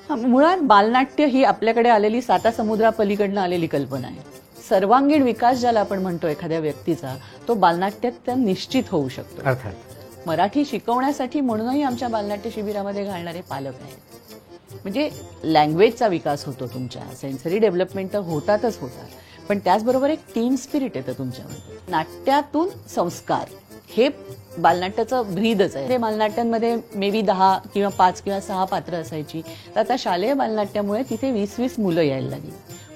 मुळात बालनाट्य ही आपल्याकडे आलेली साता समुद्रापलीकडनं आलेली कल्पना आहे. सर्वांगीण विकास ज्याला आपण म्हणतो एखाद्या व्यक्तीचा, तो बालनाट्यात निश्चित होऊ शकतो. अर्थात मराठी शिकवण्यासाठी म्हणूनही आमच्या बालनाट्य शिबिरामध्ये घालणारे पालक आहेत. म्हणजे लँग्वेजचा विकास होतो, तुमच्या सेन्सरी डेव्हलपमेंट तर होतातच होतात, पण त्याचबरोबर एक टीम स्पिरिट येतं तुमच्यामध्ये. नाट्यातून संस्कार हे बालनाट्याचं ब्रीदच आहे. बालनाट्यांमध्ये मे बी 10 किंवा 5 किंवा 6 पात्र असायची, तर आता शालेय बालनाट्यामुळे तिथे 20-20 मुलं यायला लागली.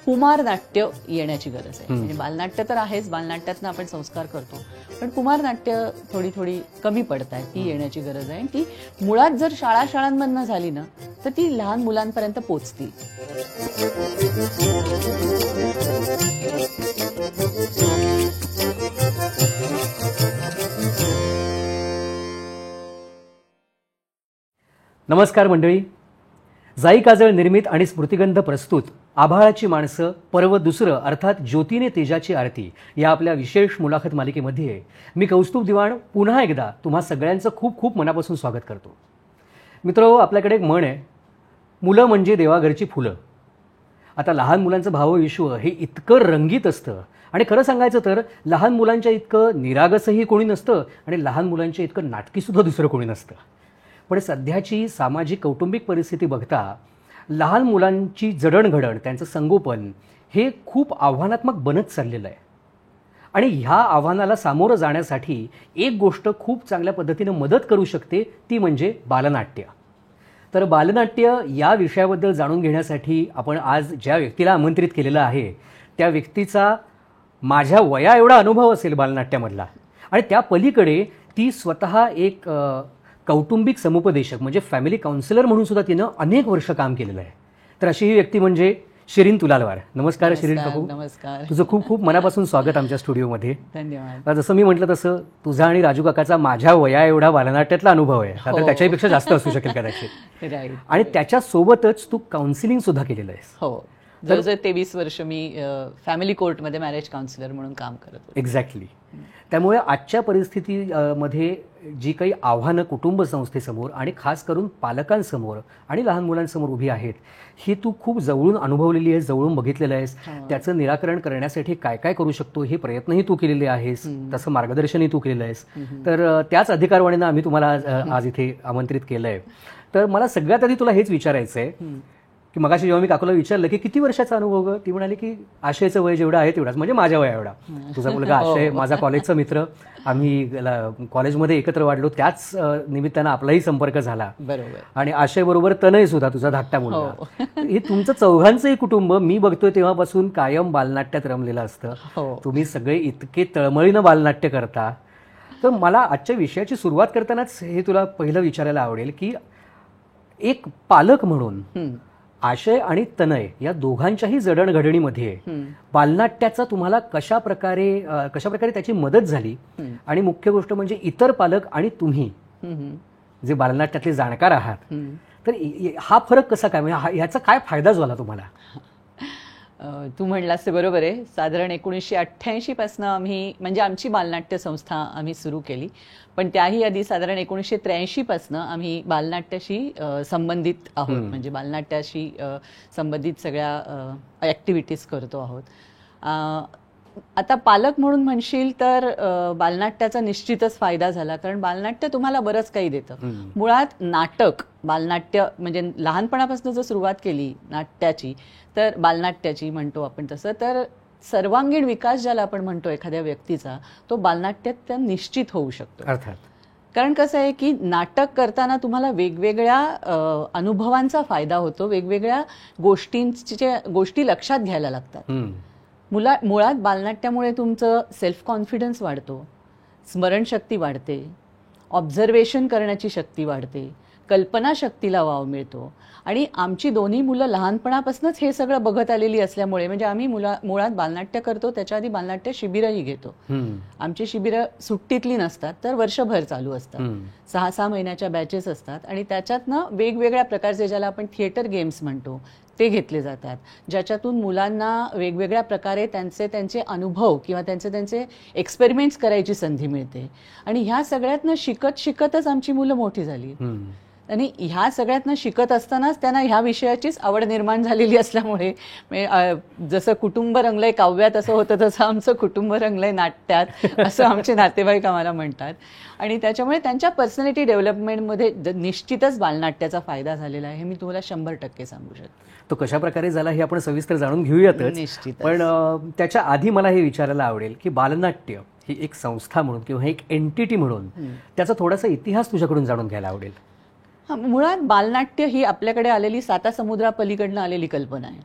कुमार नाट्य येण्याची गरज आहे. म्हणजे बालनाट्य तर आहेच, बालनाट्यातनं आपण संस्कार करतो, पण कुमार नाट्य थोडी थोडी कमी पडत आहे, ती येण्याची गरज आहे. ती मुळात जर शाळांमधनं झाली ना, तर ती लहान मुलांपर्यंत पोचतील. नमस्कार मंडळी. जाई काजळ निर्मित आणि स्मृतिगंध प्रस्तुत आभाळाची माणसं पर्व दुसरं अर्थात ज्योतीने तेजाची आरती या आपल्या विशेष मुलाखत मालिकेमध्ये मी कौस्तुभ दिवाण पुन्हा एकदा तुम्हा सगळ्यांचं खूप खूप मनापासून स्वागत करतो. मित्रहो, आपल्याकडे एक म्हण आहे, मुलं म्हणजे देवाघरची फुलं. आता लहान मुलांचं भावविश्व हे इतकं रंगीत असतं आणि खरं सांगायचं तर लहान मुलांच्या इतकं निरागसही कोणी नसतं आणि लहान मुलांच्या इतकं नाटकीसुद्धा दुसरं कोणी नसतं. पण सध्याची सामाजिक कौटुंबिक परिस्थिती बघता लहान मुलांची जडणघडण, त्यांचं संगोपन हे खूप आव्हानात्मक बनत चाललेलं आहे. आणि ह्या आव्हानाला सामोरं जाण्यासाठी एक गोष्ट खूप चांगल्या पद्धतीनं मदत करू शकते, ती म्हणजे बालनाट्य. तर बालनाट्य या विषयाबद्दल जाणून घेण्यासाठी आपण आज ज्या व्यक्तीला आमंत्रित केलेलं आहे, त्या व्यक्तीचा माझ्या वया एवढा अनुभव असेल बालनाट्यामधला, आणि त्या पलीकडे ती स्वतः एक कौटुंबिक समुपदेशक म्हणजे फॅमिली काउन्सिलर म्हणून सुद्धा तिनं अनेक वर्ष काम केलेलं आहे. तर अशी ही व्यक्ती म्हणजे शिरीन तुलालवार. नमस्कार शिरीन काकू. नमस्कार. तुझं खूप खूप मनापासून स्वागत आमच्या स्टुडिओमध्ये. धन्यवाद. जसं मी म्हटलं तसं तुझा आणि राजू काकाचा माझ्या वया एवढा बालनाट्यातला अनुभव आहे, तर त्याच्यापेक्षा जास्त असू शकेल कदाचित. आणि त्याच्यासोबतच तू काउन्सिलिंग सुद्धा केलेलं आहेस. हो, जवळजवळ 23 वर्ष मी फॅमिली कोर्टमध्ये मॅरेज काउन्सिलर म्हणून काम करत होते. एक्झॅक्टली. त्यामुळे आजच्या परिस्थितीमध्ये जी काही आव्हानं कुटुंब संस्थेसमोर आणि खास करून पालकांसमोर आणि लहान मुलांसमोर उभी आहेत, ही तू खूप जवळून अनुभवलेली आहेस, जवळून बघितलेलं आहेस. त्याचं निराकरण करण्यासाठी काय काय करू शकतो हे प्रयत्नही तू केलेले आहेस, तसं मार्गदर्शनही तू केलेलं आहेस. तर त्याच अधिकारवाणीनं आम्ही तुम्हाला आज इथे आमंत्रित केलं आहे. तर मला सगळ्यात आधी तुला हेच विचारायचं आहे की मगाशी जेव्हा मी काकूला विचारलं की किती वर्षाचा अनुभव ग, ती म्हणाली की आशयचं वय जेवढं आहे तेवढाच, म्हणजे माझ्या वया एवढा. तुझा मुलगा आशय माझा कॉलेजचा मित्र, आम्ही कॉलेजमध्ये एकत्र वाढलो, त्याच निमित्तानं आपलाही संपर्क झाला. बरोबर. आणि आशय बरोबर तनय सुद्धा तुझा धाकटा मुलगा. हे तुमचं चौघांचंही कुटुंब मी बघतोय तेव्हापासून कायम बालनाट्यात रमलेलं असतं. तुम्ही सगळे इतके तळमळीनं बालनाट्य करता. तर मला आजच्या विषयाची सुरुवात करतानाच हे तुला पहिलं विचारायला आवडेल की एक पालक म्हणून आशय आणि तनय या दोघांच्याही जडणघडणीमध्ये बालनाट्याचा तुम्हाला कशा प्रकारे त्याची मदत झाली, आणि मुख्य गोष्ट म्हणजे इतर पालक आणि तुम्ही जे बालनाट्यातले जाणकार आहात, तर हा फरक कसा काय, म्हणजे ह्याचा काय फायदा झाला तुम्हाला? तू म्हणलास ते बरोबर आहे. साधारण 1988 पासून आम्ही, म्हणजे आमची बालनाट्य संस्था आम्ही सुरू केली, पण त्याही आधी साधारण 1983 पासून आम्ही बालनाट्याशी संबंधित आहोत. म्हणजे बालनाट्याशी संबंधित सगळ्या ऍक्टिव्हिटीज करतो आहोत. आता पालक म्हणून म्हणशील तर बालनाट्याचा निश्चितच फायदा झाला, कारण बालनाट्य तुम्हाला बरंच काही देतं. मुळात नाटक, बालनाट्य म्हणजे लहानपणापासून जर सुरुवात केली नाट्याची, तर बालनाट्याची म्हणतो आपण तसं, तर सर्वांगीण विकास ज्याला आपण म्हणतो एखाद्या व्यक्तीचा, तो बालनाट्यात निश्चित होऊ शकतो. अर्थात. कारण कसं आहे की नाटक करताना तुम्हाला वेगवेगळ्या अनुभवांचा फायदा होतो, वेगवेगळ्या गोष्टी लक्षात घ्यायला लागतात. मुळात बालनाट्यामुळे तुमचं सेल्फ कॉन्फिडन्स वाढतो, स्मरणशक्ती वाढते, ऑब्झर्वेशन करण्याची शक्ती वाढते, कल्पनाशक्तीला वाव मिळतो. आणि आमची दोन्ही मुलं लहानपणापासूनच हे सगळं बघत आलेली असल्यामुळे, म्हणजे आम्ही मुळात बालनाट्य करतो, त्याच्या आधी बालनाट्य शिबिरही घेतो. आमची शिबिरं सुट्टीतली नसतात, तर वर्षभर चालू असतात. 6-6 महिन्याच्या बॅचेस असतात, आणि त्याच्यातनं वेगवेगळ्या प्रकारचे, ज्याला आपण थिएटर गेम्स म्हणतो, ते घेतले जातात, ज्याच्यातून मुलांना वेगवेगळ्या प्रकारे त्यांचे अनुभव किंवा त्यांचे एक्सपेरिमेंट्स करायची संधी मिळते. आणि ह्या सगळ्यातनं शिकतच आमची मुलं मोठी झाली. आणि ह्या सगळ्यातनं शिकत असतानाच त्यांना ह्या विषयाचीच आवड निर्माण झालेली असल्यामुळे जसं कुटुंब रंगलंय काव्यात असं होतं तसं आमचं कुटुंब रंगलंय नाट्यात असं आमचे नातेवाईक आम्हाला म्हणतात. आणि त्याच्यामुळे त्यांच्या पर्सनॅलिटी डेव्हलपमेंटमध्ये निश्चितच बालनाट्याचा फायदा झालेला आहे, हे मी तुम्हाला 100% सांगू शकते. तो कशा प्रकारे झाला हे आपण सविस्तर जाणून घेऊयातच. निश्चित. पण त्याच्या आधी मला हे विचारायला आवडेल की बालनाट्य ही एक संस्था म्हणून किंवा एक एंटिटी म्हणून त्याचा थोडासा इतिहास तुझ्याकडून जाणून घ्यायला आवडेल. मुळात बालनाट्य ही आपल्याकडे आलेली सातासमुद्रापलीकडनं आलेली कल्पना आहे.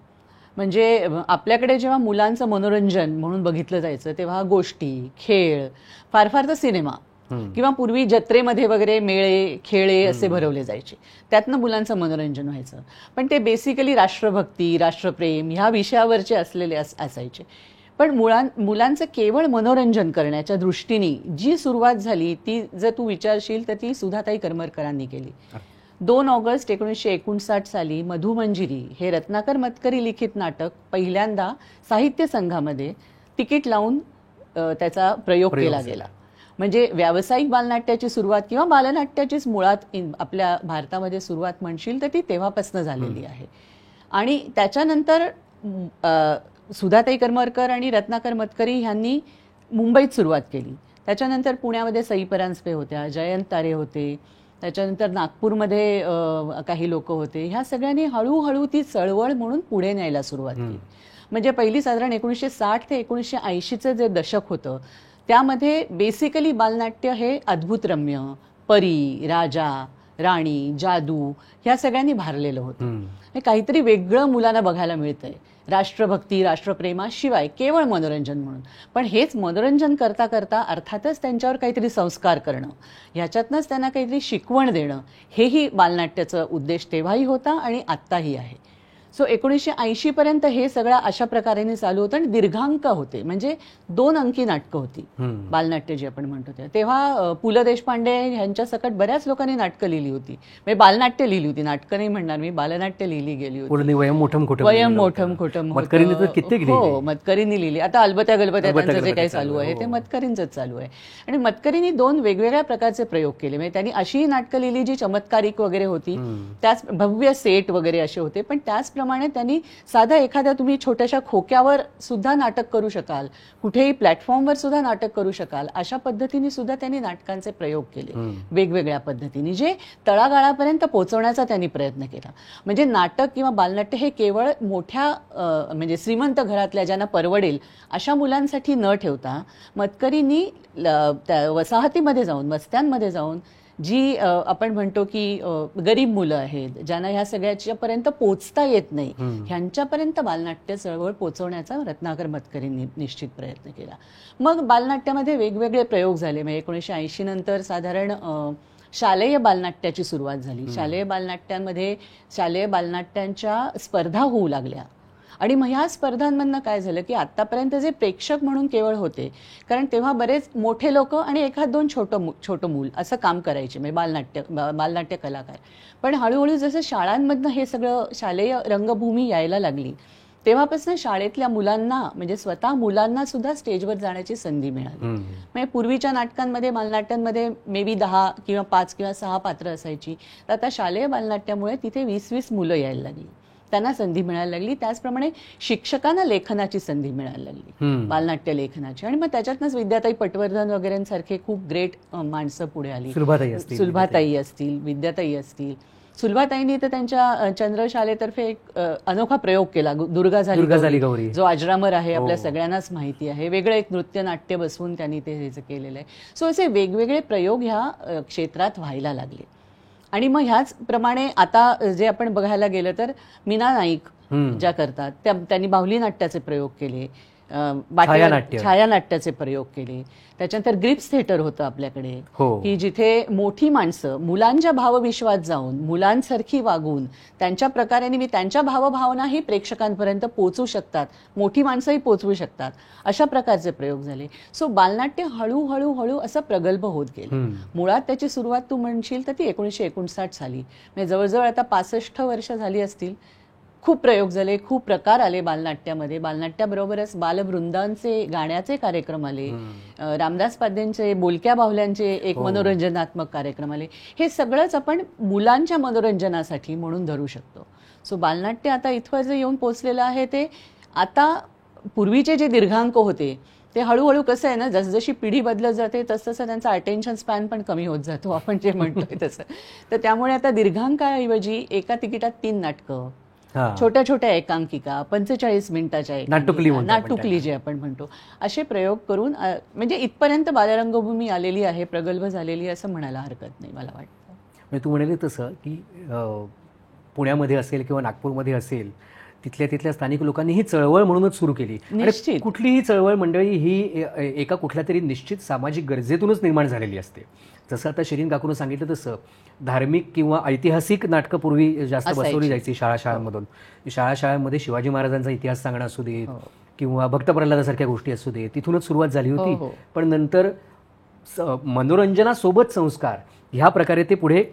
म्हणजे आपल्याकडे जेव्हा मुलांचं मनोरंजन म्हणून बघितलं जायचं तेव्हा गोष्टी, खेळ, फार फार तर सिनेमा किंवा पूर्वी जत्रेमध्ये वगैरे मेळे खेळे असे भरवले जायचे, त्यातनं मुलांचं मनोरंजन व्हायचं. पण ते बेसिकली राष्ट्रभक्ती, राष्ट्रप्रेम ह्या विषयावरचे असलेले असायचे. पण मुलांचं केवळ मनोरंजन करण्याच्या दृष्टीने जी सुरुवात झाली ती जर तू विचारशील तर ती सुधाताई करमरकरांनी केली. 2 ऑगस्ट 1959 साली मधुमंजिरी हे रत्नाकर मतकरी लिखित नाटक पहिल्यांदा साहित्य संघामध्ये तिकीट लावून त्याचा प्रयोग केला गेला. म्हणजे व्यावसायिक बालनाट्याची सुरुवात किंवा बालनाट्याचीच मुळात आपल्या भारतामध्ये सुरुवात म्हणशील तर ती तेव्हापासून झालेली आहे. आणि त्याच्यानंतर सुधाताई करमरकर आणि रत्नाकर मतकरी ह्यांनी मुंबईत सुरुवात केली. त्याच्यानंतर पुण्यामध्ये सई परांजपे होत्या, जयंत तारे होते, त्याच्यानंतर नागपूरमध्ये काही लोक होते. ह्या सगळ्यांनी हळूहळू ती चळवळ म्हणून पुढे न्यायला सुरुवात केली. म्हणजे पहिली साधारण 1960 ते 1980चं जे दशक होतं त्यामध्ये बेसिकली बालनाट्य हे अद्भुतरम्य, परी, राजा, राणी, जादू ह्या सगळ्यांनी भारलेलं होतं. काहीतरी वेगळं मुलांना बघायला मिळतंय, राष्ट्रभक्ती, राष्ट्रप्रेमाशिवाय केवळ मनोरंजन म्हणून. पण हेच मनोरंजन करता करता अर्थातच त्यांच्यावर काहीतरी संस्कार करणं, ह्याच्यातनंच त्यांना काहीतरी शिकवण देणं, हेही बालनाट्याचा उद्देश तेव्हाही होता आणि आत्ताही आहे. सो 1980 पर्यंत हे सगळं अशा प्रकारे चालू होतं आणि दीर्घांक होते. म्हणजे 2 अंकी नाटकं होती बालनाट्य जी आपण म्हणतो ते. तेव्हा पु ल देशपांडे यांच्या सकट बऱ्याच लोकांनी नाटकं लिहिली होती. म्हणजे बालनाट्य लिहिली होती, नाटकं नाही म्हणणार मी, बालनाट्य लिहिली गेली होती. वयम मोठम खोटम हो, मतकरींनी लिहिली. आता अलबत्या गलबत्या त्यांचं जे काही चालू आहे ते मतकरींचंच चालू आहे. आणि मतकरींनी 2 वेगवेगळ्या प्रकारचे प्रयोग केले. म्हणजे त्यांनी अशी नाटकं लिहिली जी चमत्कारिक वगैरे होती, त्याच भव्य सेट वगैरे असे होते. पण त्याच प्रमाणे त्यांनी साधा एखाद्या तुम्ही छोट्याशा खोक्यावर सुद्धा नाटक करू शकाल, कुठेही प्लॅटफॉर्मवर सुद्धा नाटक करू शकाल, अशा पद्धतीने सुद्धा त्यांनी नाटकांचे प्रयोग केले वेगवेगळ्या पद्धतीने, जे तळागाळापर्यंत पोहोचवण्याचा त्यांनी प्रयत्न केला. म्हणजे नाटक किंवा बालनाट्य हे केवळ मोठ्या म्हणजे श्रीमंत घरातल्या ज्यांना परवडेल अशा मुलांसाठी न ठेवता मतकरींनी वसाहतीमध्ये जाऊन, वस्त्यांमध्ये जाऊन जी आपण म्हणतो की गरीब मुलं आहेत, ज्यांना ह्या सगळ्याच्यापर्यंत पोचता येत नाही, ह्यांच्यापर्यंत बालनाट्य चळवळ पोचवण्याचा रत्नाकर मतकरींनी निश्चित प्रयत्न केला. मग बालनाट्यामध्ये वेगवेगळे प्रयोग झाले. म्हणजे 1980 नंतर साधारण शालेय बालनाट्याची सुरुवात झाली. शालेय बालनाट्यांमध्ये शालेय बालनाट्यांच्या स्पर्धा होऊ लागल्या. आणि मग ह्या स्पर्धांमधनं काय झालं की आतापर्यंत जे प्रेक्षक म्हणून केवळ होते, कारण तेव्हा बरेच मोठे लोक आणि 1-2 छोटं मूल असं काम करायचे, म्हणजे बालनाट्य कलाकार. पण हळूहळू जसं शाळांमधनं हे सगळं शालेय रंगभूमी यायला लागली तेव्हापासून शाळेतल्या मुलांना, म्हणजे स्वतः मुलांना सुद्धा स्टेजवर जाण्याची संधी मिळाली. म्हणजे पूर्वीच्या नाटकांमध्ये, बालनाट्यांमध्ये मे बी 10 किंवा 5 किंवा 6 पात्र असायची, तर आता शालेय बालनाट्यामुळे तिथे 20-20 मुलं यायला लागली, त्यांना संधी मिळायला लागली. त्याचप्रमाणे शिक्षकांना लेखनाची संधी मिळायला लागली, बालनाट्य लेखनाची. आणि मग त्याच्यातनंच विद्याताई पटवर्धन वगैरेंसारखे खूप ग्रेट माणसं पुढे आली. सुलभाताई असतील, विद्याताई असतील. सुलभाताईंनी तर त्यांच्या चंद्रशालेतर्फे एक अनोखा प्रयोग केला, दुर्गा झाली गौरी, जो अजरामर आहे, आपल्या सगळ्यांनाच माहिती आहे. वेगळं एक नृत्य नाट्य बसवून त्यांनी ते केलेलं आहे. सो असे वेगवेगळे प्रयोग ह्या क्षेत्रात व्हायला लागले. आणि मग ह्याच प्रमाणे आता जे आपण बघायला गेलं तर मीना नाईक ज्या करतात त्यांनी बाहुली नाट्याचे प्रयोग केले, छायानाट्याचे प्रयोग केले. त्याच्यानंतर ग्रिप्स थिएटर होतं आपल्याकडे, की जिथे मोठी माणसं मुलांच्या भावविश्वात जाऊन, मुलांसारखी वागून, त्यांच्या प्रकारे त्यांच्या भावभावनाही प्रेक्षकांपर्यंत पोहोचू शकतात, मोठी माणसंही पोहोचवू शकतात, अशा प्रकारचे प्रयोग झाले. सो बालनाट्य हळूहळू असं प्रगल्भ होत गेलं. मुळात त्याची सुरुवात तू म्हणशील तर ती 1959 साली, म्हणजे जवळजवळ आता 65 वर्ष झाली असतील. खूप प्रयोग झाले, खूप प्रकार आले बालनाट्यामध्ये. बालनाट्याबरोबरच बालवृंदांचे गाण्याचे कार्यक्रम आले, रामदास पाद्यांचे बोलक्या बाहुल्यांचे एक मनोरंजनात्मक कार्यक्रम आले. हे सगळंच आपण मुलांच्या मनोरंजनासाठी म्हणून धरू शकतो. सो बालनाट्य आता इथवर जे येऊन पोचलेलं आहे ते आता पूर्वीचे जे दीर्घांक होते ते हळूहळू कसं आहे ना, जसजशी पिढी बदलत जाते तसतसं त्यांचा अटेन्शन स्पॅन पण कमी होत जातो, आपण जे म्हणतोय तसं. तर त्यामुळे आता दीर्घांकाऐवजी एका तिकिटात 3 नाटकं, छोट्या छोट्या एकांकिका, 45 मिनिटाच्या नाटुकली जे आपण म्हणतो, असे प्रयोग करून म्हणजे इथपर्यंत बालरंगभूमी आलेली आहे, प्रगल्भ झालेली आहे असं म्हणायला हरकत नाही मला वाटतं. म्हणजे तू म्हणाली तसं की पुण्यामध्ये असेल किंवा नागपूरमध्ये असेल, तिथल्या स्थानिक लोकांनी ही चळवळ म्हणूनच सुरू केली. कुठलीही चळवळ मंडळी ही एका कुठल्या तरी निश्चित सामाजिक गरजेतूनच निर्माण झालेली असते. जसं आता शिरीन काकूनं सांगितलं तसं धार्मिक किंवा ऐतिहासिक नाटकं पूर्वी जास्त बसवली जायची शाळांमधून. शाळांमध्ये शिवाजी महाराजांचा इतिहास सांगणं असू दे किंवा भक्त प्रल्हादासारख्या गोष्टी असू दे, तिथूनच सुरुवात झाली होती. पण नंतर मनोरंजनासोबत संस्कार ह्या प्रकारे ते पुढे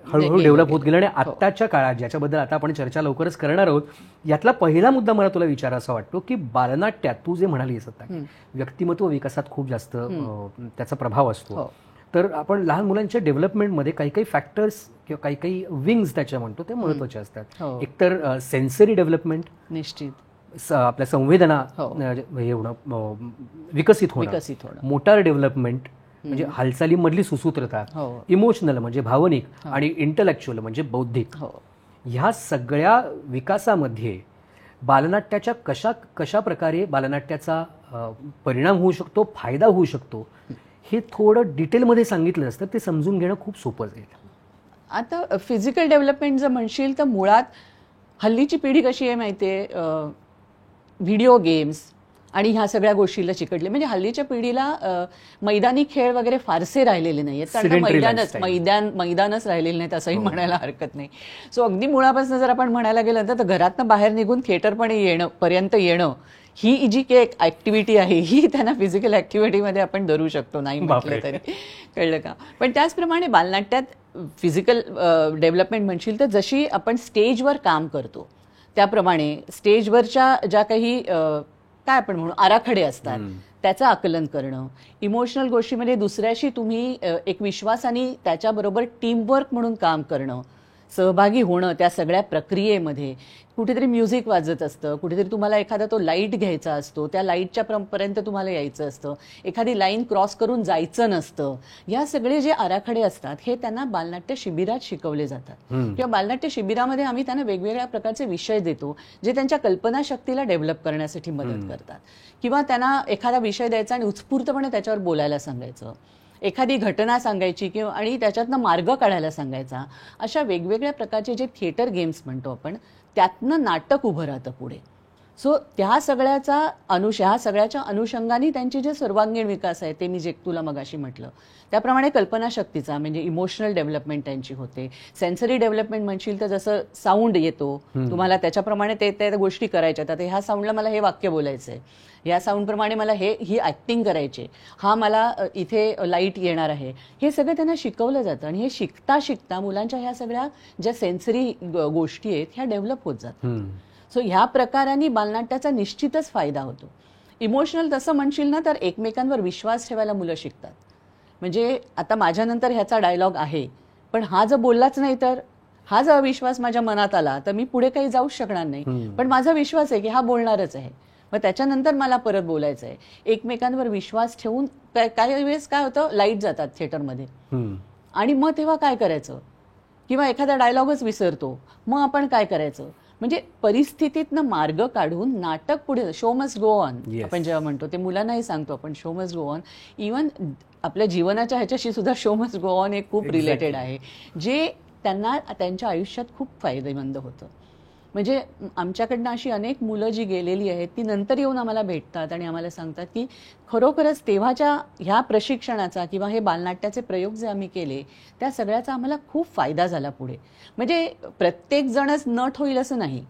हळूहळू डेव्हलप होत गेलं. आणि आत्ताच्या काळात, ज्याच्याबद्दल आता आपण चर्चा लवकरच करणार आहोत, यातला पहिला मुद्दा मला तुला विचारायचा वाटतो की बालनाट्यात तू जे म्हणालीस आता व्यक्तिमत्व विकासात खूप जास्त त्याचा प्रभाव असतो. तर आपण लहान मुलांच्या डेव्हलपमेंटमध्ये काही काही फॅक्टर्स किंवा काही काही विंग्स त्याच्या म्हणतो ते महत्वाचे असतात. एकतर सेन्सरी डेव्हलपमेंट, निश्चित आपल्या संवेदना हे होणं, विकसित होणं, मोटार डेव्हलपमेंट म्हणजे हालचालीमधली सुसूत्रता, इमोशनल म्हणजे भावनिक, आणि इंटलेक्च्युअल म्हणजे बौद्धिक. ह्या सगळ्या विकासामध्ये बालनाट्याच्या कशा प्रकारे बालनाट्याचा परिणाम होऊ शकतो, फायदा होऊ शकतो, हे थोडं डिटेलमध्ये सांगितलं असतं ते समजून घेणं खूप सोपं जाईल. आता फिजिकल डेव्हलपमेंट जर म्हणशील तर मुळात हल्लीची पिढी कशी आहे माहितीये, व्हिडिओ गेम्स आणि ह्या सगळ्या गोष्टीला चिकटले. म्हणजे हल्लीच्या पिढीला मैदानी खेळ वगैरे फारसे राहिलेले नाहीत, कारण मैदानच राहिलेले नाहीत असंही म्हणायला हरकत नाही. सो अगदी मुळापासून जर आपण म्हणायला गेलं तर घरातनं बाहेर निघून थिएटरपणे पर्यंत येणं ही जी काही ऍक्टिव्हिटी आहे ही त्यांना फिजिकल ऍक्टिव्हिटीमध्ये आपण धरू शकतो, नाही म्हटलं तरी. कळलं का? पण त्याचप्रमाणे बालनाट्यात फिजिकल डेव्हलपमेंट म्हणशील तर जशी आपण स्टेजवर काम करतो त्याप्रमाणे स्टेजवरच्या ज्या काही काय आपण म्हणू आराखडे असतात त्याचं आकलन करणं, इमोशनल गोष्टीमध्ये दुसऱ्याशी तुम्ही एक विश्वासाने त्याच्याबरोबर टीमवर्क म्हणून काम करणं, सहभागी होणं त्या सगळ्या प्रक्रियेमध्ये. कुठेतरी म्युझिक वाजत असतं, कुठेतरी तुम्हाला एखादा तो लाईट घ्यायचा असतो, त्या लाईटच्या पर्यंत तुम्हाला यायचं असतं, एखादी लाईन क्रॉस करून जायचं नसतं. या सगळे जे आराखडे असतात हे त्यांना बालनाट्य शिबिरात शिकवले जातात. किंवा बालनाट्य शिबिरामध्ये आम्ही त्यांना वेगवेगळ्या प्रकारचे विषय देतो जे त्यांच्या कल्पनाशक्तीला डेव्हलप करण्यासाठी मदत करतात. किंवा त्यांना एखादा विषय द्यायचा आणि उत्स्फूर्तपणे त्याच्यावर बोलायला सांगायचं, एखादी घटना सांगायची किंवा आणि त्याच्यातनं मार्ग काढायला सांगायचा. अशा वेगवेगळ्या प्रकारचे जे थिएटर गेम्स म्हणतो आपण त्यातनं नाटक उभं राहतं पुढे. सो ह्या सगळ्याच्या अनुषंगाने त्यांची जे सर्वांगीण विकास आहे ते मी जे तुला मगाशी म्हटलं त्याप्रमाणे कल्पनाशक्तीचा म्हणजे इमोशनल डेव्हलपमेंट त्यांची होते. सेन्सरी डेव्हलपमेंट म्हणशील तर जसं साऊंड येतो तुम्हाला त्याच्याप्रमाणे त्या गोष्टी करायच्या. तर ह्या साऊंडला मला हे वाक्य बोलायचंय, या साऊंडप्रमाणे मला ही ऍक्टिंग करायची, हा मला इथे लाईट येणार आहे, हे सगळं त्यांना शिकवलं जातं. आणि हे शिकता शिकता मुलांच्या ह्या सगळ्या ज्या सेन्सरी गोष्टी आहेत ह्या डेव्हलप होत जातात. सो ह्या प्रकाराने बालनाट्याचा निश्चितच फायदा होतो. इमोशनल तसं म्हणशील ना तर एकमेकांवर विश्वास ठेवायला मुलं शिकतात. म्हणजे आता माझ्यानंतर ह्याचा डायलॉग आहे पण हा जर बोललाच नाही तर हा जर अविश्वास माझ्या मनात आला तर मी पुढे काही जाऊच शकणार नाही. पण माझा विश्वास आहे की हा बोलणारच आहे, मग त्याच्यानंतर मला परत बोलायचं आहे. एकमेकांवर विश्वास ठेवून काही वेळेस काय होतं, लाईट जातात थिएटरमध्ये आणि मग तेव्हा काय करायचं, किंवा एखादा डायलॉगच विसरतो, मग आपण काय करायचं. म्हणजे परिस्थितीतनं मार्ग काढून नाटक पुढे, शो मस्ट गो ऑन आपण जेव्हा म्हणतो ते मुलांनाही सांगतो आपण, show must go on. Even आपल्या जीवनाच्या ह्याच्याशी सुद्धा शो मस्ट गो ऑन हे खूप रिलेटेड आहे, जे त्यांना त्यांच्या आयुष्यात खूप फायदेमंद होतं. म्हणजे आमच्याकडनं अशी अनेक मुलं जी गेलेली आहेत ती नंतर येऊन आम्हाला भेटतात आणि आम्हाला सांगतात की खरोखरच तेव्हाच्या ह्या प्रशिक्षणाचा किंवा हे बालनाट्याचे प्रयोग जे आम्ही केले त्या सगळ्याचा आम्हाला खूप फायदा झाला पुढे. म्हणजे प्रत्येक जणच नट होईल असं नाही,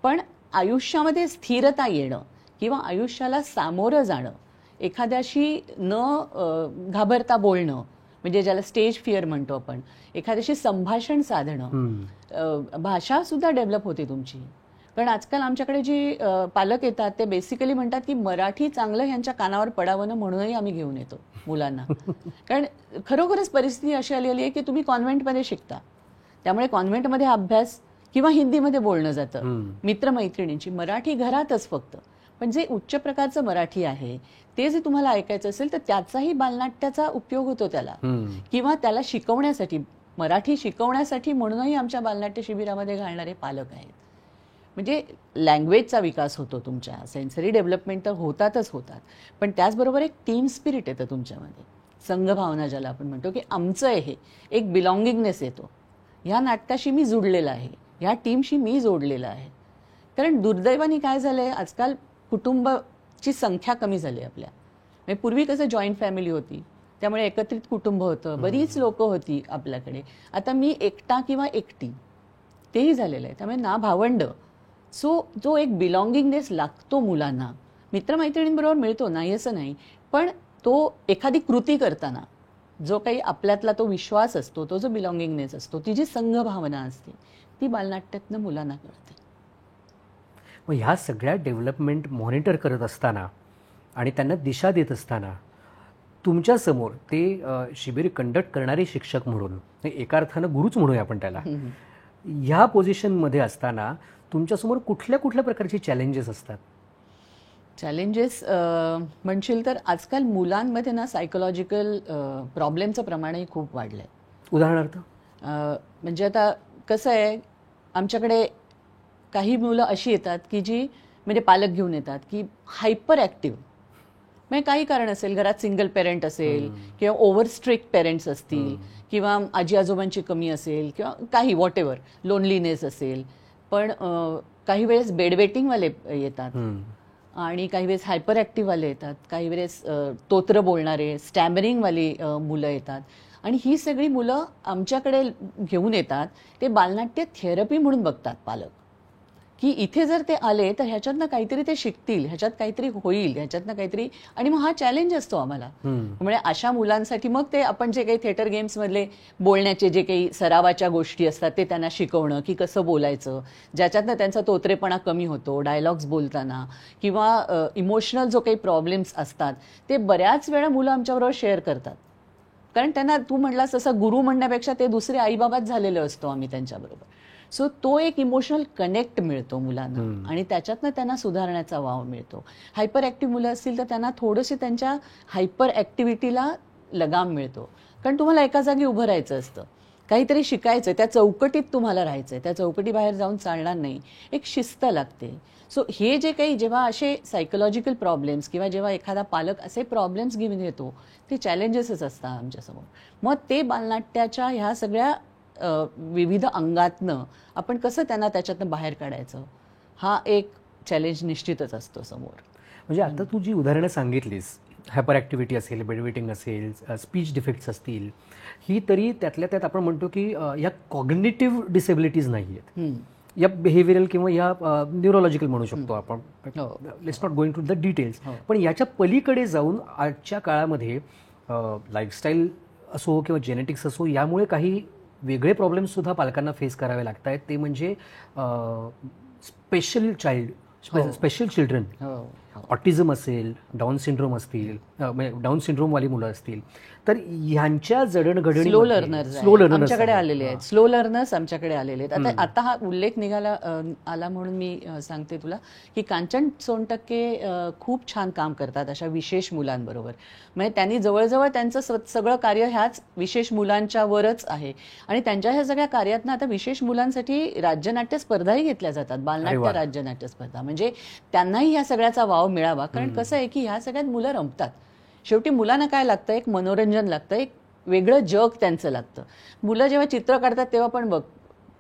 पण आयुष्यामध्ये स्थिरता येणं किंवा आयुष्याला सामोरं जाणं, एखाद्याशी न घाबरता बोलणं म्हणजे ज्याला स्टेज फिअर म्हणतो आपण, एखाद्याशी संभाषण साधणं, भाषा सुद्धा डेव्हलप होते तुमची. कारण आजकाल आमच्याकडे जी पालक येतात ते बेसिकली म्हणतात की मराठी चांगलं ह्यांच्या कानावर पडावं ना म्हणूनही आम्ही घेऊन येतो मुलांना. कारण खरोखरच परिस्थिती अशी आलेली आहे की तुम्ही कॉन्व्हेंटमध्ये शिकता, त्यामुळे कॉन्व्हेंटमध्ये अभ्यास किंवा हिंदीमध्ये बोलणं जातं, मित्रमैत्रिणींची. मराठी घरातच फक्त. पण जे उच्च प्रकारचं मराठी आहे ते जे तुम्हाला ऐकायचं असेल तर त्याचाही बालनाट्याचा उपयोग होतो त्याला, किंवा त्याला शिकवण्यासाठी, मराठी शिकवण्यासाठी म्हणूनही आमच्या बालनाट्य शिबिरामध्ये घालणारे पालक आहेत. म्हणजे लँग्वेजचा विकास होतो, तुमच्या सेन्सरी डेव्हलपमेंट तर होतातच होतात, पण त्याचबरोबर एक टीम स्पिरिट येतं तुमच्यामध्ये, संघभावना ज्याला आपण म्हणतो की आमचं आहे हे, एक बिलॉंगिंगनेस येतो. ह्या नाटकाशी मी जुडलेला आहे, ह्या टीमशी मी जोडलेला आहे. कारण दुर्दैवाने काय झालंय, आजकाल कुटुंबाची संख्या कमी झाली आपल्या. म्हणजे पूर्वी कसं जॉईंट फॅमिली होती, त्यामुळे एकत्रित कुटुंब होतं, बरीच लोक होती आपल्याकडे. आता मी एकटा किंवा एकटी तेही झालेलं आहे, त्यामुळे ना भावंड. सो जो एक बिलॉंगिंगनेस लागतो मुलांना, मित्रमैत्रिणींबरोबर मिळतो, नाही असं नाही, पण तो एखादी कृती करताना जो काही आपल्यातला तो विश्वास असतो, तो जो बिलॉंगिंगनेस असतो, ती जी संघभावना असते, ती बालनाट्यातनं मुलांना कळते. मग ह्या सगळ्या डेव्हलपमेंट मॉनिटर करत असताना आणि त्यांना दिशा देत असताना तुमच्यासमोर ते शिबिर कंडक्ट करणारे शिक्षक म्हणून, एका अर्थानं गुरुच म्हणूया आपण त्याला, ह्या पोझिशनमध्ये असताना तुमच्यासमोर कुठल्या कुठल्या प्रकारचे चॅलेंजेस असतात? चॅलेंजेस म्हणशील तर आजकाल मुलांमध्ये ना सायकोलॉजिकल प्रॉब्लेमचं प्रमाणही खूप वाढलं आहे. उदाहरणार्थ म्हणजे आता कसं आहे, आमच्याकडे काही मुलं अशी येतात की जी, म्हणजे पालक घेऊन येतात की हायपर ॲक्टिव्ह, म्हणजे काही कारण असेल, घरात सिंगल पेरेंट असेल किंवा ओव्हर स्ट्रिक्ट पेरेंट्स असतील, किंवा आजी आजोबांची कमी असेल, किंवा काही व्हॉटेवर लोनलीनेस असेल. पण काही वेळेस बेडवेटिंगवाले येतात, आणि काही वेळेस हायपर ॲक्टिव्हवाले येतात, काही वेळेस तोत्र बोलणारे स्टॅमरिंगवाली मुलं येतात. आणि ही सगळी मुलं आमच्याकडे घेऊन येतात. ते बालनाट्य थेरपी म्हणून बघतात पालक, की इथे जर ते आले तर ह्याच्यातनं काहीतरी ते शिकतील, ह्याच्यात काहीतरी होईल, ह्याच्यातनं काहीतरी. आणि मग हा चॅलेंज असतो आम्हाला. म्हणजे अशा मुलांसाठी मग ते आपण जे काही थिएटर गेम्समधले बोलण्याचे जे काही सरावाच्या गोष्टी असतात ते त्यांना शिकवणं, की कसं बोलायचं, ज्याच्यातनं त्यांचा तोत्रेपणा कमी होतो डायलॉग्स बोलताना, किंवा इमोशनल जो काही प्रॉब्लेम्स असतात ते बऱ्याच वेळा मुलं आमच्याबरोबर शेअर करतात. कारण त्यांना तू म्हटलास तसं गुरु म्हणण्यापेक्षा ते दुसरे आईबाबाच झालेले असतो आम्ही त्यांच्याबरोबर. सो तो एक इमोशनल कनेक्ट मिळतो मुलांना, आणि त्याच्यातनं त्यांना सुधारण्याचा वाव मिळतो. हायपर ॲक्टिव्ह मुलं असतील तर त्यांना थोडंसं त्यांच्या हायपर ॲक्टिव्हिटीला लगाम मिळतो. कारण तुम्हाला एका जागी उभं राहायचं असतं, काहीतरी शिकायचं, त्या चौकटीत तुम्हाला राहायचंय, त्या चौकटीबाहेर जाऊन चालणार नाही, एक शिस्त लागते. सो हे जे काही, जेव्हा असे सायकोलॉजिकल प्रॉब्लेम्स किंवा जेव्हा एखादा पालक असे प्रॉब्लेम्स घेऊन येतो, ते चॅलेंजेसच असतात आमच्यासमोर. मग ते बालनाट्याच्या ह्या सगळ्या विविध अंगातनं आपण कसं त्यांना त्याच्यातनं बाहेर काढायचं, हा एक चॅलेंज निश्चितच असतो समोर. म्हणजे आता तू जी उदाहरणं सांगितलीस, हायपर ॲक्टिव्हिटी असेल, बेडवेटिंग असेल, स्पीच डिफेक्ट्स असतील, ही तरी त्यातल्या त्यात आपण म्हणतो की या कॉग्निटिव्ह डिसेबिलिटीज नाही आहेत, या बिहेवियरल किंवा या न्यूरोलॉजिकल म्हणू शकतो आपण. Let's not going to the details. पण याच्या पलीकडे जाऊन आजच्या काळामध्ये लाईफस्टाईल असो किंवा जेनेटिक्स असो, यामुळे काही वेगळे प्रॉब्लेम्स सुद्धा पालकांना फेस करावे लागत आहेत. ते म्हणजे स्पेशल चिल्ड्रन, ऑटिझम असेल, डाऊन सिंड्रोम असतील, डाऊन सिंड्रोमवाली मुलं असतील, तर ह्यांच्या जडणघडणी स्लो लर्नर्स आमच्याकडे आलेले आहेत. स्लो लर्नर्स आमच्याकडे आलेले आहेत. आता हा उल्लेख निघाला आला म्हणून मी सांगते तुला की कांचन सोनटक्के खूप छान काम करतात अशा विशेष मुलांबरोबर. म्हणजे त्यांनी जवळजवळ त्यांचं सगळं कार्य ह्याच विशेष मुलांच्या वरच आहे. आणि त्यांच्या ह्या सगळ्या कार्यातनं आता विशेष मुलांसाठी राज्यनाट्य स्पर्धाही घेतल्या जातात, बालनाट्य राज्यनाट्य स्पर्धा. म्हणजे त्यांनाही ह्या सगळ्याचा वाव मिळावा. कारण कसं आहे की ह्या सगळ्यात मुलं रमतात. शेवटी मुलांना काय लागतं, एक मनोरंजन लागतं, एक वेगळं जग त्यांचं लागतं. मुलं जेव्हा चित्र काढतात तेव्हा पण बघ,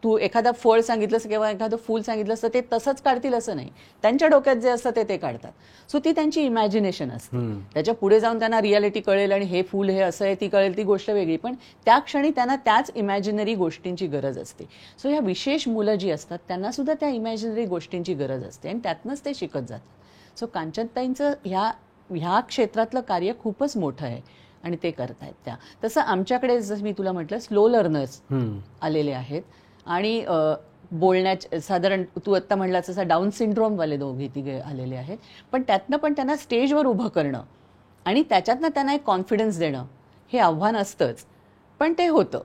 तू एखादा फळ सांगितलंस किंवा एखादं फूल सांगितलंस तर ते तसंच काढतील असं नाही, त्यांच्या डोक्यात जे असतं ते काढतात. सो ती त्यांची इमॅजिनेशन असते. त्याच्या पुढे जाऊन त्यांना रियालिटी कळेल आणि हे फूल हे असं आहे ती कळेल, ती गोष्ट वेगळी, पण त्या क्षणी त्यांना त्याच इमॅजिनरी गोष्टींची गरज असते. सो ह्या विशेष मुलं जी असतात त्यांना सुद्धा त्या इमॅजिनरी गोष्टींची गरज असते आणि त्यातनंच ते शिकत जातात. सो कांचनताईंचं ह्या क्षेत्रातलं कार्य खूपच मोठं आहे आणि ते करतायत त्या. तसं आमच्याकडे जसं मी तुला म्हटलं स्लो लर्नर्स आलेले आहेत. आणि बोलण्याच्या साधारण तू आत्ता म्हणलास तसा डाऊन सिंड्रोमवाले दोघे तिघे आलेले आहेत, पण त्यातनं पण त्यांना स्टेजवर उभं करणं आणि त्याच्यातनं त्यांना एक कॉन्फिडन्स देणं हे आव्हान असतंच. पण ते होतं,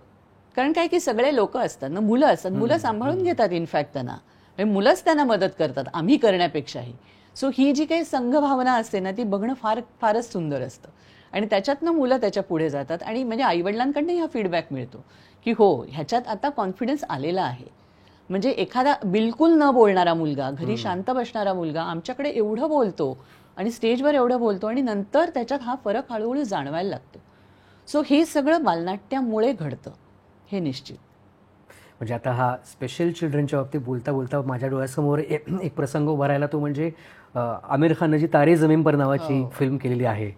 कारण काय की सगळे लोक असतात ना, मुलं असतात, मुलं सांभाळून घेतात इनफॅक्ट त्यांना, म्हणजे मुलंच त्यांना मदत करतात आम्ही करण्यापेक्षाही. सो ही जी काही संघभावना असते ना ती बघणं फारच सुंदर असतं आणि त्याच्यातनं मुलं त्याच्या पुढे जातात आणि म्हणजे आईवडिलांकडनं हा फीडबॅक मिळतो की हो ह्याच्यात आता कॉन्फिडन्स आलेला आहे. म्हणजे एखादा बिलकुल न बोलणारा मुलगा, घरी शांत बसणारा मुलगा आमच्याकडे एवढं बोलतो आणि स्टेजवर एवढं बोलतो आणि नंतर त्याच्यात हा फरक हळूहळू जाणवायला लागतो. सो हे सगळं बालनाट्यामुळे घडतं हे निश्चित. म्हणजे आता हा स्पेशल चिल्ड्रनच्या बाबतीत बोलता बोलता माझ्या डोळ्यासमोर एक प्रसंग उभा राहिला, तो म्हणजे आमिर खाननं जी तारे जमीन पर नावाची फिल्म केलेली आहे,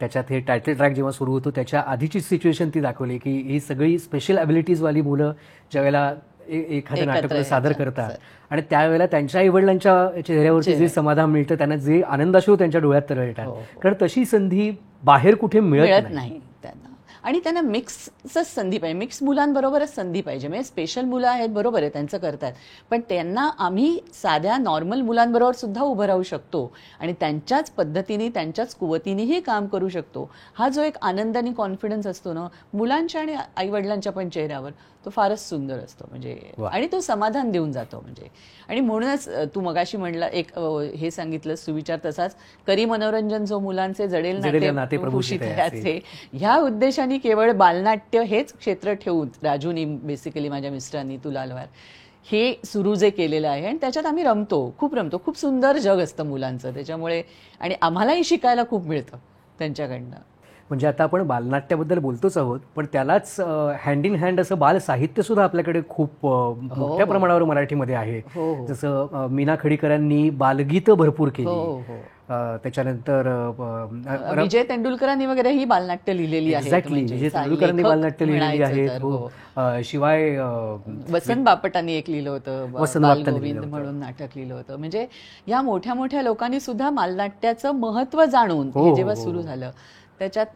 त्याच्यात हे टायटल ट्रॅक जेव्हा सुरू होतो त्याच्या आधीची सिच्युएशन ती दाखवली की ही सगळी स्पेशल ॲबिलिटीजवाली मुलं ज्यावेळेला एखादं नाटक सादर करतात आणि त्यावेळेला त्यांच्या आईवडिलांच्या चेहऱ्यावरती जे समाधान मिळतं, त्यांना जे आनंदाश्रू त्यांच्या डोळ्यात तरळतात, कारण तशी संधी बाहेर कुठे मिळत नाही त्यांना. आणि त्यांना मिक्सच संधी पाहिजे, मिक्स मुलांबरोबरच संधी पाहिजे. म्हणजे स्पेशल मुलं आहेत बरोबर आहे त्यांचं करतात, पण त्यांना आम्ही साध्या नॉर्मल मुलांबरोबर सुद्धा उभं राहू शकतो आणि त्यांच्याच पद्धतीने त्यांच्याच कुवतीनेही काम करू शकतो. हा जो एक आनंद आणि कॉन्फिडन्स असतो ना मुलांच्या आणि आईवडिलांच्या पण चेहऱ्यावर, तो फारच सुंदर असतो. म्हणजे आणि तो समाधान देऊन जातो. म्हणजे आणि म्हणूनच तू मगाशी म्हणला एक हे सांगितलं सुविचार तसाच, करी मनोरंजन जो मुलांचे जडेल नाते प्रभूषित आहे, ह्या उद्देशाने केवळ बालनाट्य हेच क्षेत्र ठेवून राजूनी बेसिकली माझ्या मिस्टरांनी तुलालवार हे सुरू जे केलेलं आहे आणि त्याच्यात आम्ही रमतो, खूप सुंदर जग असतं मुलांचं त्याच्यामुळे आणि आम्हालाही शिकायला खूप मिळतं त्यांच्याकडनं. म्हणजे आता आपण बालनाट्याबद्दल बोलतोच आहोत, पण त्यालाच हँड इन हँड असं बाल साहित्य सुद्धा आपल्याकडे खूप मोठ्या प्रमाणावर मराठीमध्ये आहे. जसं मीना खडीकरांनी बालगीतं भरपूर केली, त्याच्यानंतर विजय तेंडुलकरांनी वगैरे ही बालनाट्य लिहिलेली आहेत. एक्झॅक्टली, विजय तेंडुलकरांनी बालनाट्य लिहिलेली आहेत. शिवाय वसंत बापटांनी एक लिहिलं होतं, बालगोविंद म्हणून नाटक लिहिलं होतं. म्हणजे या मोठ्या मोठ्या लोकांनी सुद्धा बालनाट्याचं महत्व जाणून हे जेव्हा सुरू झालं त्याच्यात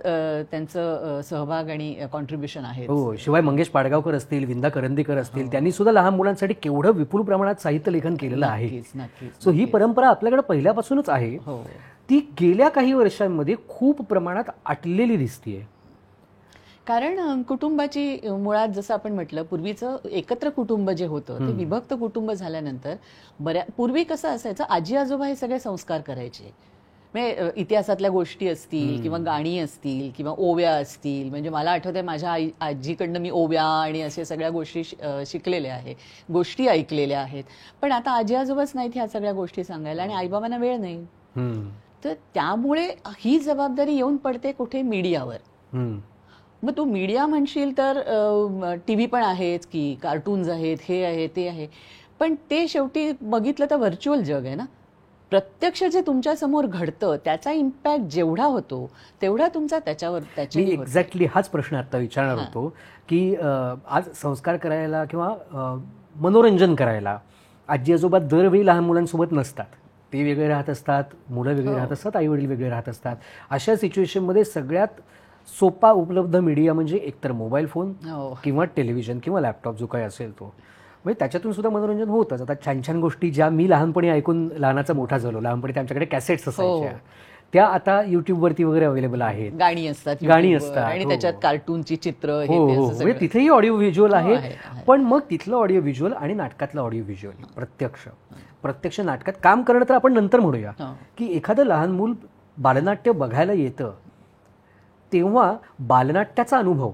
त्यांचं सहभाग आणि कॉन्ट्रीब्युशन आहे. हो, शिवाय मंगेश पाडगावकर असतील, विंदा करंदीकर असतील, त्यांनी सुद्धा लहान मुलांसाठी केवढं विपुल प्रमाणात साहित्य लेखन केलेलं आहे. सो ही परंपरा आपल्याकडे पहिल्यापासूनच आहे, ती गेल्या काही वर्षांमध्ये खूप प्रमाणात आटलेली दिसतीये. कारण कुटुंबाची मुळात जसं आपण म्हटलं पूर्वीचं एकत्र कुटुंब जे होतं ते विभक्त कुटुंब झाल्यानंतर पूर्वी कसं असायचं, आजी आजोबा हे सगळे संस्कार करायचे. म्हणजे इतिहासातल्या गोष्टी असतील किंवा गाणी असतील किंवा ओव्या असतील, म्हणजे मला आठवतंय माझ्या आजीकडनं मी ओव्या आणि अशा सगळ्या गोष्टी शिकलेल्या आहेत, गोष्टी ऐकलेल्या आहेत. पण आता आजी आजोबाच नाहीत ह्या सगळ्या गोष्टी सांगायला आणि आईबाबांना वेळ नाही. तर त्यामुळे ही जबाबदारी येऊन पडते कुठे, मीडियावर. मग तू मीडिया म्हणशील तर टीव्ही पण आहेच की, कार्टून्स आहेत, हे आहे ते आहे, पण ते शेवटी बघितलं तर व्हर्च्युअल जग आहे ना. प्रत्यक्ष जे तुमच्या समोर घडतं त्याचा इम्पॅक्ट जेवढा होतो तेवढा तुमचा त्याच्यावर मी एक्झॅक्टली हाच प्रश्न आता विचारणार होतो की आज संस्कार करायला किंवा मनोरंजन करायला आजी आजोबा दरवेळी लहान मुलांसोबत नसतात, ते वेगळे राहत असतात, मुलं वेगळे राहत असतात, आई वडील वेगळे राहत असतात. अशा सिच्युएशनमध्ये सगळ्यात सोपा उपलब्ध मीडिया म्हणजे एकतर मोबाईल फोन किंवा टेलिव्हिजन किंवा लॅपटॉप जो काही असेल तो. म्हणजे त्याच्यातून सुद्धा मनोरंजन होतंच. आता छान छान गोष्टी ज्या मी लहानपणी ऐकून लहानाचा मोठा झालो, लहानपणी आमच्याकडे कॅसेट्स असायच्या, त्या आता युट्यूबवरती वगैरे अवेलेबल आहेत, गाणी असतात आणि त्याच्यात कार्टूनची चित्र, म्हणजे तिथेही ऑडिओ व्हिज्युअल आहे. पण मग तिथलं ऑडिओ व्हिज्युअल आणि नाटकातलं ऑडिओ व्हिज्युअल प्रत्यक्ष नाटकात काम करणं तर आपण नंतर म्हणूया, की एखादं लहान मूल बालनाट्य बघायला येतं तेव्हा बालनाट्याचा अनुभव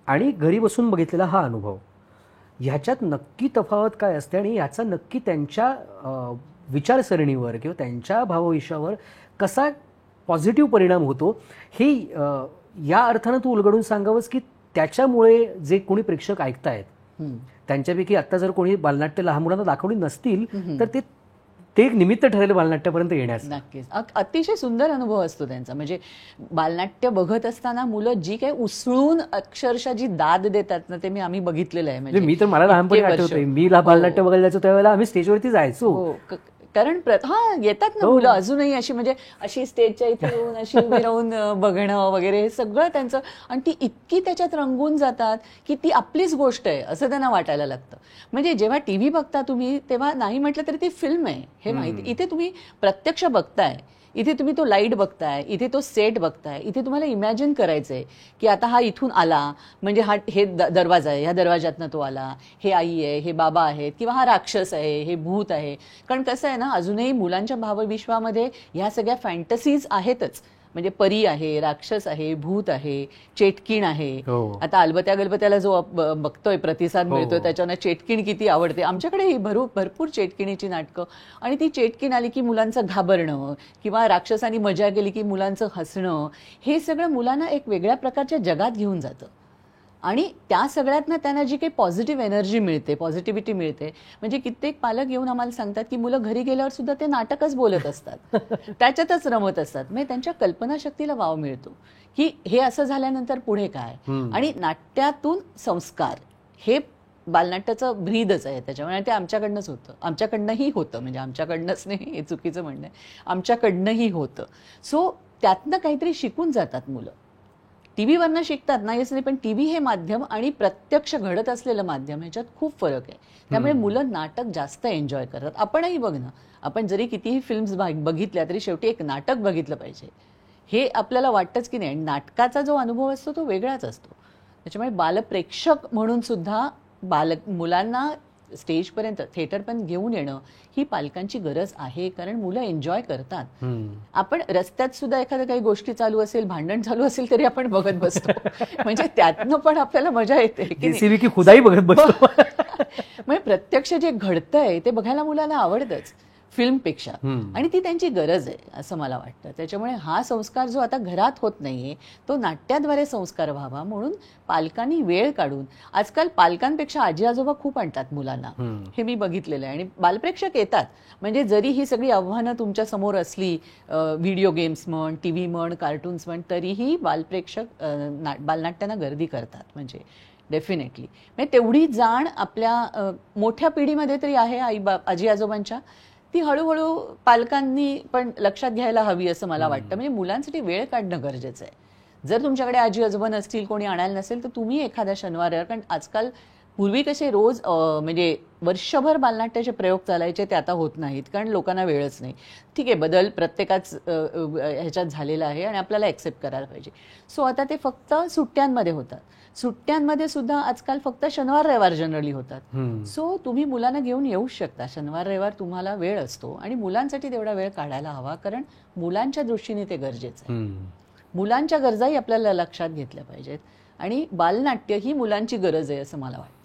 आणि घरी बसून बघितलेला हा अनुभव, ह्याच्यात नक्की तफावत काय असते आणि याचा नक्की त्यांच्या विचारसरणीवर किंवा त्यांच्या भावविश्वावर कसा पॉझिटिव्ह परिणाम होतो हे या अर्थानं तू उलगडून सांगावंस की त्याच्यामुळे जे कोणी प्रेक्षक ऐकतायत त्यांच्यापैकी आता जर कोणी बालनाट्य लहान मुलांना दाखवली नसतील तर ते एक निमित्त ठरेल बालनाट्यापर्यंत येण्यास. नक्कीच अतिशय सुंदर अनुभव असतो त्यांचा. म्हणजे बालनाट्य बघत असताना मुलं जी काही उसळून अक्षरशः जी दाद देतात ना, ते आम्ही बघितलेलं आहे. म्हणजे मी तर मला लहानपणी आठवतंय, मी बालनाट्य बघायला जायचो त्यावेळेला आम्ही स्टेजवरती जायचो. कारण येतात ना मुलं अजूनही अशी, म्हणजे अशी स्टेजच्या इथे येऊन अशी उभी राहून बघणं वगैरे, हे सगळं त्यांचं, आणि ती इतकी त्याच्यात रंगून जातात की ती आपलीच गोष्ट आहे असं त्यांना वाटायला लागतं. म्हणजे जेव्हा टीव्ही बघता तुम्ही तेव्हा नाही म्हटलं तरी ती फिल्म आहे हे माहिती. इथे तुम्ही प्रत्यक्ष बघताय, इथे तुम्ही तो लाईट बघताय, इथे तो सेट बघताय, इथे तुम्हाला इमॅजिन करायचंय की आता हा इथून आला म्हणजे हे दरवाजा आहे, ह्या दरवाजातनं तो आला, हे आई आहे, हे बाबा आहेत, किंवा हा राक्षस आहे, हे भूत आहे. कारण कसं आहे ना, अजूनही मुलांच्या भावविश्वामध्ये ह्या सगळ्या फॅन्टसीज आहेतच. म्हणजे परी आहे, राक्षस आहे, भूत आहे, चेटकीण आहे. आता अलबत्या गलबत्याला जो बघतोय प्रतिसाद मिळतोय त्याच्यानं चेटकीण किती आवडते. आमच्याकडे ही भरपूर चेटकिणीची नाटकं, आणि ती चेटकीण आली की मुलांचं घाबरणं, किंवा राक्षसानी मजा केली की मुलांचं हसणं, हे सगळं मुलांना एक वेगळ्या प्रकारच्या जगात घेऊन जातं. आणि त्या सगळ्यातनं त्यांना जी काही पॉझिटिव्ह एनर्जी मिळते, पॉझिटिव्हिटी मिळते. म्हणजे कित्येक पालक येऊन आम्हाला सांगतात की मुलं घरी गेल्यावर सुद्धा ते नाटकच बोलत असतात, त्याच्यातच रमत असतात. म्हणजे त्यांच्या कल्पनाशक्तीला वाव मिळतो की हे असं झाल्यानंतर पुढे काय. आणि नाट्यातून संस्कार हे बालनाट्याचं ब्रीदच आहे त्याच्यामुळे. ते आमच्याकडनंच होतं, आमच्याकडनंही होतं, म्हणजे आमच्याकडनंच नाही हे चुकीचं म्हणणं आहे, आमच्याकडनंही होतं. सो त्यातनं काहीतरी शिकून जातात मुलं. टीव्हीवरनं शिकतात नाहीच नाही, पण टीव्ही हे माध्यम आणि प्रत्यक्ष घडत असलेलं माध्यम ह्याच्यात खूप फरक आहे. त्यामुळे मुलं नाटक जास्त एन्जॉय करतात. आपणही बघ ना, आपण जरी कितीही फिल्म्स बघितल्या तरी शेवटी एक नाटक बघितलं पाहिजे हे आपल्याला वाटतंच की नाही. नाटकाचा जो अनुभव असतो तो वेगळाच असतो. त्याच्यामुळे बालप्रेक्षक म्हणून सुद्धा मुलांना स्टेजपर्यंत, थिएटरपर्यंत घेऊन येणं ही पालकांची गरज आहे. कारण मुलं एन्जॉय करतात. आपण रस्त्यात सुद्धा एखाद्या काही गोष्टी चालू असेल, भांडण चालू असेल तरी आपण बघत बसतो. म्हणजे त्यातनं पण आपल्याला मजा येते की खुदाई बघत बसतो. म्हणजे प्रत्यक्ष जे घडतंय ते बघायला मुलाला आवडतंच फिल्मपेक्षा, आणि ती त्यांची गरज आहे असं मला वाटतं. त्याच्यामुळे हा संस्कार जो आता घरात होत नाहीये तो नाट्याद्वारे संस्कार व्हावा म्हणून पालकांनी वेळ काढून, आजकाल पालकांपेक्षा आजी आजोबा खूप आणतात मुलांना, हे मी बघितलेलं आहे. आणि बालप्रेक्षक येतात, म्हणजे जरी ही सगळी आव्हानं तुमच्या समोर असली, व्हिडिओ गेम्स म्हण, टीव्ही म्हण, कार्टून्स म्हण, तरीही बालप्रेक्षक बालनाट्यांना गर्दी करतात. म्हणजे डेफिनेटली म्हणजे तेवढी जाण आपल्या मोठ्या पिढीमध्ये तरी आहे आजी आजोबांच्या. ती हळूहळू पालकांनी पण लक्षात घ्यायला हवी असं मला वाटतं. म्हणजे मुलांसाठी वेळ काढणं गरजेचं आहे. जर तुमच्याकडे आजी आजोबा नसतील, कोणी आणायला नसेल, तर तुम्ही एखाद्या शनिवार, कारण आजकाल पूर्वी कसे रोज म्हणजे वर्षभर बालनाट्याचे प्रयोग चालायचे ते आता होत नाहीत, कारण लोकांना वेळच नाही. ठीक आहे, बदल प्रत्येकाच ह्याच्यात झालेला आहे आणि आपल्याला एक्सेप्ट करायला पाहिजे. सो आता ते फक्त सुट्ट्यांमध्ये होतात. सुट्ट्यांमध्ये सुद्धा आजकाल फक्त शनिवार रविवार जनरली होतात. सो तुम्ही मुलांना घेऊन येऊ शकता. शनिवार रविवार तुम्हाला वेळ असतो आणि मुलांसाठी तेवढा वेळ काढायला हवा, कारण मुलांच्या दृष्टीने ते गरजेचं आहे. मुलांच्या गरजाही आपल्याला लक्षात घेतल्या पाहिजेत आणि बालनाट्य ही मुलांची गरज आहे असं मला वाटतं.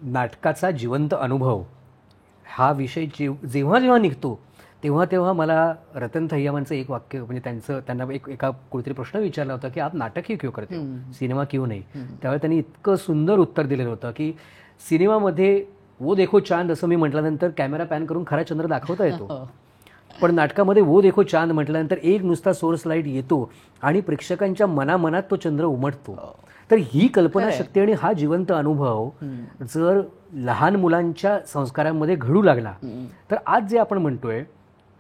नाटकाचा जिवंत अनुभव हा विषय जेव्हा जेव्हा निघतो तेव्हा तेव्हा मला रतन थय्यामांचं एक वाक्य, म्हणजे त्यांना एका कुठेतरी प्रश्न विचारला होता की आप नाटक ही क्यों करते हो, सिनेमा क्यों नाही. त्यावेळी त्यांनी इतकं सुंदर उत्तर दिलेलं होतं की सिनेमामध्ये वो देखो चांद असं मी म्हटल्यानंतर कॅमेरा पॅन करून खरा चंद्र दाखवता येतो, पण नाटकामध्ये वो देखो चांद म्हटल्यानंतर एक नुसता सोर्स लाईट येतो आणि प्रेक्षकांच्या मनामनात तो चंद्र उमटतो. तर ही कल्पनाशक्ती आणि हा जिवंत अनुभव जर लहान मुलांच्या संस्कारांमध्ये घडू लागला तर आज जे आपण म्हणतोय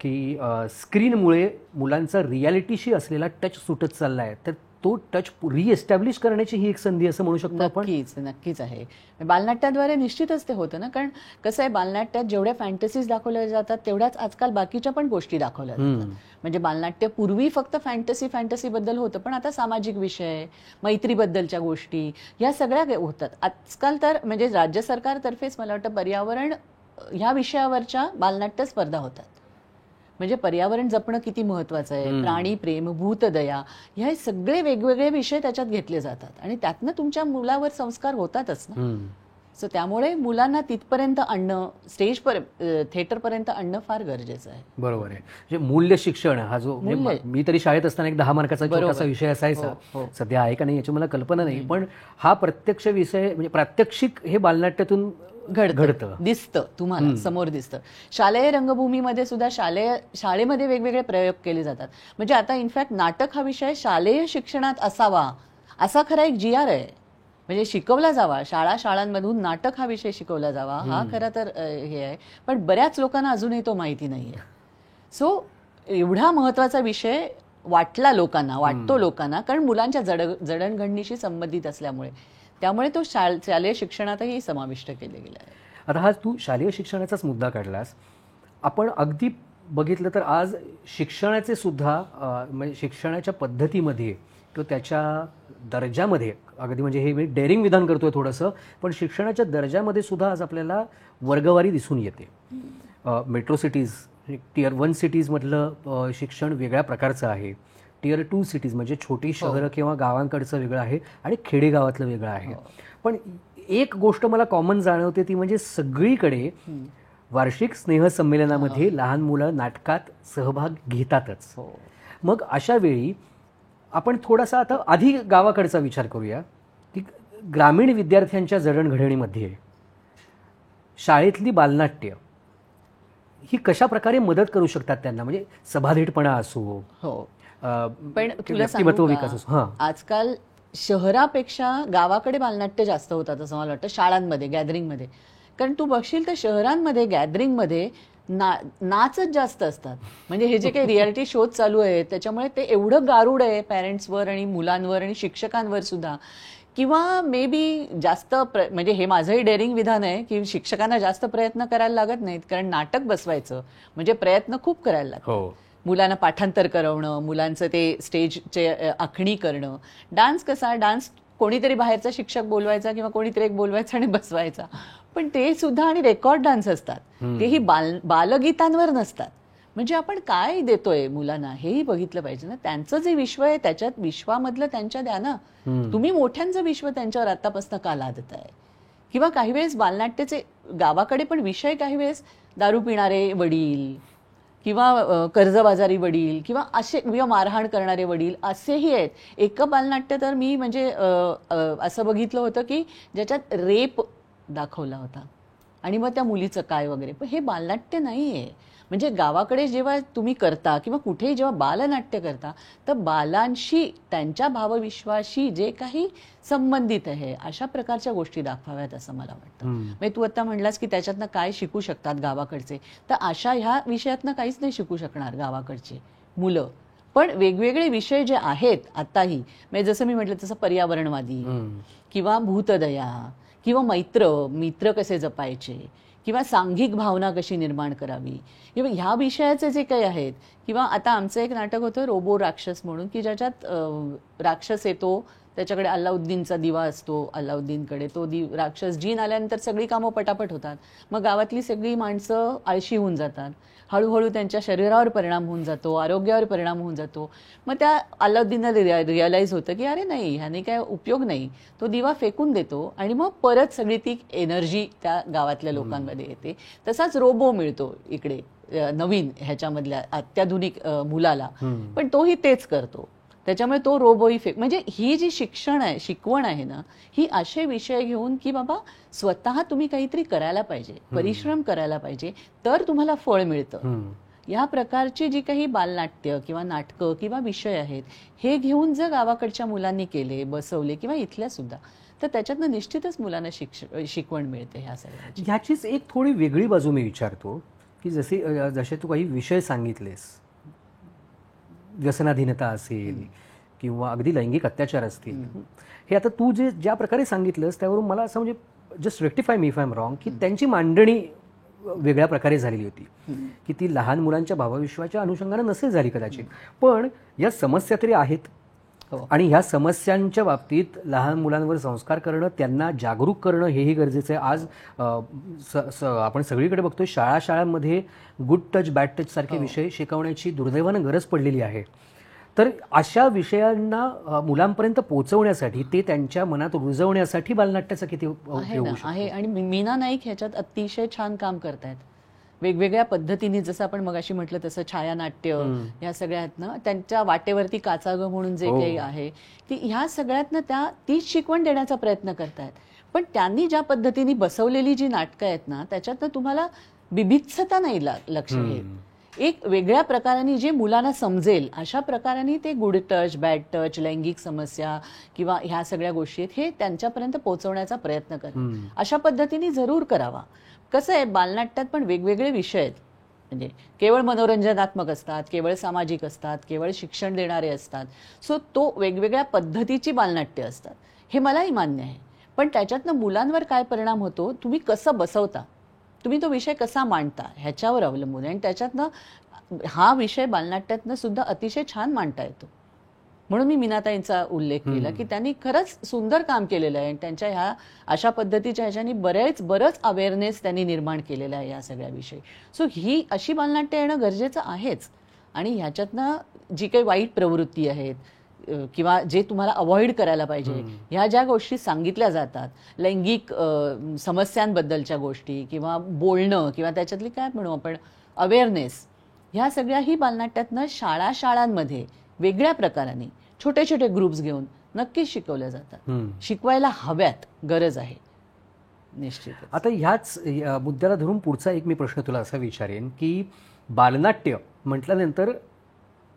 की स्क्रीनमुळे मुलांचा रियालिटीशी असलेला टच सुटत चालला आहे, तर तो टच रिएस्टॅब्लिश करण्याची ही एक संधी असं म्हणू शकतो आपण. नक्कीच आहे. बालनाट्याद्वारे निश्चितच ते होतं ना, कारण कसं आहे, बालनाट्यात जेवढ्या फॅन्टसीज दाखवल्या जातात तेवढ्याच आजकाल बाकीच्या पण गोष्टी दाखवल्या जातात. म्हणजे बालनाट्य पूर्वी फक्त फॅन्टसी बद्दल होतं, पण आता सामाजिक विषय, मैत्रीबद्दलच्या गोष्टी ह्या सगळ्या होतात आजकाल. तर म्हणजे राज्य सरकारतर्फेच मला वाटतं पर्यावरण ह्या विषयावरच्या बालनाट्य स्पर्धा होतात. म्हणजे पर्यावरण जपणं किती महत्वाचं आहे, प्राणी प्रेम, भूतदया, ह्या सगळे वेगवेगळे विषय त्याच्यात घेतले जातात आणि त्यातनं तुमच्या मुलावर संस्कार होतातच ना. सो त्यामुळे मुलांना तिथपर्यंत आणणं, थिएटरपर्यंत आणणं फार गरजेचं आहे. बरोबर आहे. म्हणजे मूल्य शिक्षण हा जो, मी तरी शाळेत असताना एक 10 मार्काचा छोटासा विषय असायचा, सध्या आहे का नाही याची मला कल्पना नाही, पण हा प्रत्यक्ष विषय म्हणजे प्रात्यक्षिक हे बालनाट्यातून घडतं, दिसतं, तुम्हाला समोर दिसतं. शालेय रंगभूमीमध्ये सुद्धा शाळेमध्ये वेगवेगळे प्रयोग केले जातात. म्हणजे आता इनफॅक्ट नाटक हा विषय शालेय शिक्षणात असावा असा खरा एक GR आहे. म्हणजे शिकवला जावा, शाळांमधून नाटक हा विषय शिकवला जावा, हा खरा तर हे आहे. पण बऱ्याच लोकांना अजूनही तो माहिती नाहीये. सो एवढा महत्वाचा विषय वाटतो लोकांना, कारण मुलांच्या जडणघडणीशी संबंधित असल्यामुळे. त्यामुळे तो शालेय शिक्षणातही समाविष्ट केले गेला आहे. आता हा तू शालेय शिक्षणाचाच मुद्दा काढलास. आपण अगदी बघितलं तर आज शिक्षणाचे सुद्धा म्हणजे शिक्षणाच्या पद्धतीमध्ये किंवा त्याच्या दर्जामध्ये, अगदी म्हणजे हे मी डेअरिंग विधान करतोय थोडंसं, पण शिक्षणाच्या दर्जामध्ये सुद्धा आज आपल्याला वर्गवारी दिसून येते. मेट्रो सिटीज, टियर 1 सिटीजमधलं शिक्षण वेगळ्या प्रकारचं आहे. टियर 2 सिटीज म्हणजे छोटी शहरं किंवा गावांकडचं वेगळं आहे आणि खेडेगावातलं वेगळं आहे. पण एक गोष्ट मला कॉमन जाणवते ती म्हणजे सगळीकडे वार्षिक स्नेहसंमेलनामध्ये लहान मुलं नाटकात सहभाग घेतातच. मग अशा वेळी आपण थोडासा आता आधी गावाकडचा विचार करूया की ग्रामीण विद्यार्थ्यांच्या जडणघडणीमध्ये शाळेतली बालनाट्य ही कशा प्रकारे मदत करू शकतात त्यांना, म्हणजे सभाधीटपणा असो, पण तुला सांगू का, आजकाल शहरापेक्षा गावाकडे बालनाट्य जास्त होतात असं मला वाटतं शाळांमध्ये, गॅदरिंगमध्ये. कारण तू बघशील तर शहरांमध्ये गॅदरिंगमध्ये नाचच जास्त असतात. म्हणजे हे जे काही रियालिटी शोज चालू आहेत त्याच्यामुळे ते एवढं गारूड आहे पॅरेंट्सवर आणि मुलांवर आणि शिक्षकांवर सुद्धा. किंवा मे बी जास्त म्हणजे हे माझंही डेअरिंग विधान आहे की शिक्षकांना जास्त प्रयत्न करायला लागत नाहीत, कारण नाटक बसवायचं म्हणजे प्रयत्न खूप करायला लागतात. मुलांना पाठांतर करवणं, मुलांचं ते स्टेजचे आखणी करणं. डान्स कसा, डान्स कोणीतरी बाहेरचा शिक्षक बोलवायचा किंवा कोणीतरी एक बोलवायचा आणि बसवायचा, पण ते सुद्धा आणि रेकॉर्ड डान्स असतात, तेही बालगीतांवर नसतात. म्हणजे आपण काय देतोय मुलांना हेही बघितलं पाहिजे ना. त्यांचं जे विश्व आहे त्याच्यात विश्वामधलं त्यांच्या द्या ना. तुम्ही मोठ्यांचं विश्व त्यांच्यावर आतापासून का लादत आहे? किंवा काही वेळेस बालनाट्याचे गावाकडे पण विषय काही वेळेस दारू पिणारे वडील किंवा कर्जबाजारी वडील किंवा असे किंवा मारहाण करणारे वडील असेही आहेत. एक बालनाट्य तर मी म्हणजे असं बघितलं होतं की ज्याच्यात रेप दाखवला होता आणि मग त्या मुलीचं काय वगैरे. पण हे बालनाट्य नाहीये. म्हणजे गावाकडे जेव्हा तुम्ही करता किंवा कुठेही जेव्हा बालनाट्य करता तर बालांशी, त्यांच्या भावविश्वाशी जे काही संबंधित आहे अशा प्रकारच्या गोष्टी दाखवाव्यात असं मला वाटतं. म्हणजे तू आता म्हणलास की त्याच्यातनं काय शिकू शकतात गावाकडचे, तर अशा ह्या विषयातनं काहीच नाही शिकू शकणार गावाकडचे मुलं. पण वेगवेगळे विषय जे आहेत आताही, म्हणजे जसं मी म्हटलं तसं पर्यावरणवादी किंवा भूतदया किंवा मित्र कसे जपायचे किंवा सांघिक भावना कशी निर्माण करावी किंवा ह्या विषयाचे जे काही आहेत. किंवा आता आमचं एक नाटक होतं रोबो राक्षस म्हणून, की ज्याच्यात राक्षस येतो, त्याच्याकडे अल्लाउद्दीनचा दिवा असतो, अल्लाउद्दीनकडे तो राक्षस जीन आल्यानंतर सगळी कामं पटापट होतात. मग गावातली सगळी माणसं आळशी होऊन जातात, हळूहळू त्यांच्या शरीरावर परिणाम होऊन जातो, आरोग्यावर परिणाम होऊन जातो. मग त्या अल्लाउद्दीनला रिअलाइज होतं की अरे नाही, ह्याने काय उपयोग नाही. तो दिवा फेकून देतो आणि मग परत सगळी ती एनर्जी त्या गावातल्या लोकांमध्ये येते. तसाच रोबो मिळतो इकडे नवीन ह्याच्यामधल्या अत्याधुनिक मुलाला, पण तोही तेच करतो. त्याच्यामुळे तो रोबो इफेक्ट, म्हणजे ही जी शिकवण आहे ना, ही असे विषय घेऊन की बाबा स्वतः तुम्ही काहीतरी करायला पाहिजे, परिश्रम करायला पाहिजे, तर तुम्हाला फळ मिळतं. या प्रकारची जी काही बालनाट्य किंवा नाटकं किंवा विषय आहेत हे घेऊन जर गावाकडच्या मुलांनी केले, बसवले किंवा इथल्या सुद्धा, तर त्याच्यातनं निश्चितच मुलांना शिकवण मिळते. ह्या सगळ्या ह्याचीच एक थोडी वेगळी बाजू मी विचारतो की जसे तू काही विषय सांगितलेस, व्यसनाधीनता असेल किंवा अगदी लैंगिक अत्याचार असतील, हे आता तू ज्या प्रकारे सांगितलंस त्यावरून मला असं म्हणजे just rectify me if I am wrong की त्यांची मांडणी वेगळ्या प्रकारे झालेली होती, की ती लहान मुलांच्या भावविश्वाच्या अनुषंगाने नसेल झाली कदाचित. पण या समस्या तरी आहेत आणि ह्या समस्यांच्या बाबतीत लहान मुलांवर संस्कार करणं, त्यांना जागरूक करणं हेही गरजेचं आहे. आज आपण सगळीकडे बघतोय शाळांमध्ये गुड टच बॅड टच सारखे विषय शिकवण्याची दुर्दैवानं गरज पडलेली आहे. तर अशा विषयांना मुलांपर्यंत पोहोचवण्यासाठी, ते त्यांच्या मनात रुजवण्यासाठी बालनाट्याचा किती उपयोग आहे. आणि मीना नाईक ह्याच्यात अतिशय छान काम करतायत वेगवेगळ्या पद्धतीने. जसं आपण मगाशी म्हटलं तसं छायानाट्य, ह्या सगळ्यातनं त्यांच्या वाटेवरती काचाग म्हणून जे काही आहे ती ह्या सगळ्यातनं तीच शिकवण देण्याचा प्रयत्न करतायत. पण त्यांनी ज्या पद्धतीने बसवलेली जी नाटकं आहेत ना, त्याच्यातनं तुम्हाला बिभित्सता नाही लक्ष येत. एक वेगळ्या प्रकाराने जे मुलांना समजेल अशा प्रकाराने ते गुड टच, बॅड टच, लैंगिक समस्या किंवा ह्या सगळ्या गोष्टी आहेत हे त्यांच्यापर्यंत पोहोचवण्याचा प्रयत्न करा. अशा पद्धतीने जरूर करावा. कसं आहे, बालनाट्यात पण वेगवेगळे विषय आहेत. म्हणजे केवळ मनोरंजनात्मक असतात, केवळ सामाजिक असतात, केवळ शिक्षण देणारे असतात. सो तो वेगवेगळ्या पद्धतीची बालनाट्य असतात, हे मलाही मान्य आहे. पण त्याच्यातनं मुलांवर काय परिणाम होतो, तुम्ही कसं बसवता, तुम्ही तो विषय कसा मांडता ह्याच्यावर अवलंबून आहे. आणि त्याच्यातनं हा विषय बालनाट्यातनं सुद्धा अतिशय छान मांडता येतो. म्हणून मी मीनाताईंचा उल्लेख केला की त्यांनी खरंच सुंदर काम केलेलं आहे. आणि त्यांच्या ह्या अशा पद्धतीच्या ह्याच्यानी बरंच अवेअरनेस त्यांनी निर्माण केलेला आहे या सगळ्या विषयी. सो ही अशी बालनाट्य येणं गरजेचं आहेच. आणि ह्याच्यातनं जी काही वाईट प्रवृत्ती आहेत किंवा जे तुम्हाला अवॉइड करायला पाहिजे, ह्या ज्या गोष्टी सांगितल्या जातात, लैंगिक समस्यांबद्दलच्या गोष्टी किंवा बोलणं किंवा त्याच्यातली काय म्हणू आपण अवेअरनेस, ह्या सगळ्याही बालनाट्यातनं शाळांमध्ये वेगळ्या प्रकाराने छोटे छोटे ग्रुप्स घेऊन नक्कीच शिकवल्या जातात. शिकवायला हव्यात, गरज आहे निश्चित. आता ह्याच मुद्द्याला धरून पुढचा एक मी प्रश्न तुला असा विचारेन की बालनाट्य म्हटल्यानंतर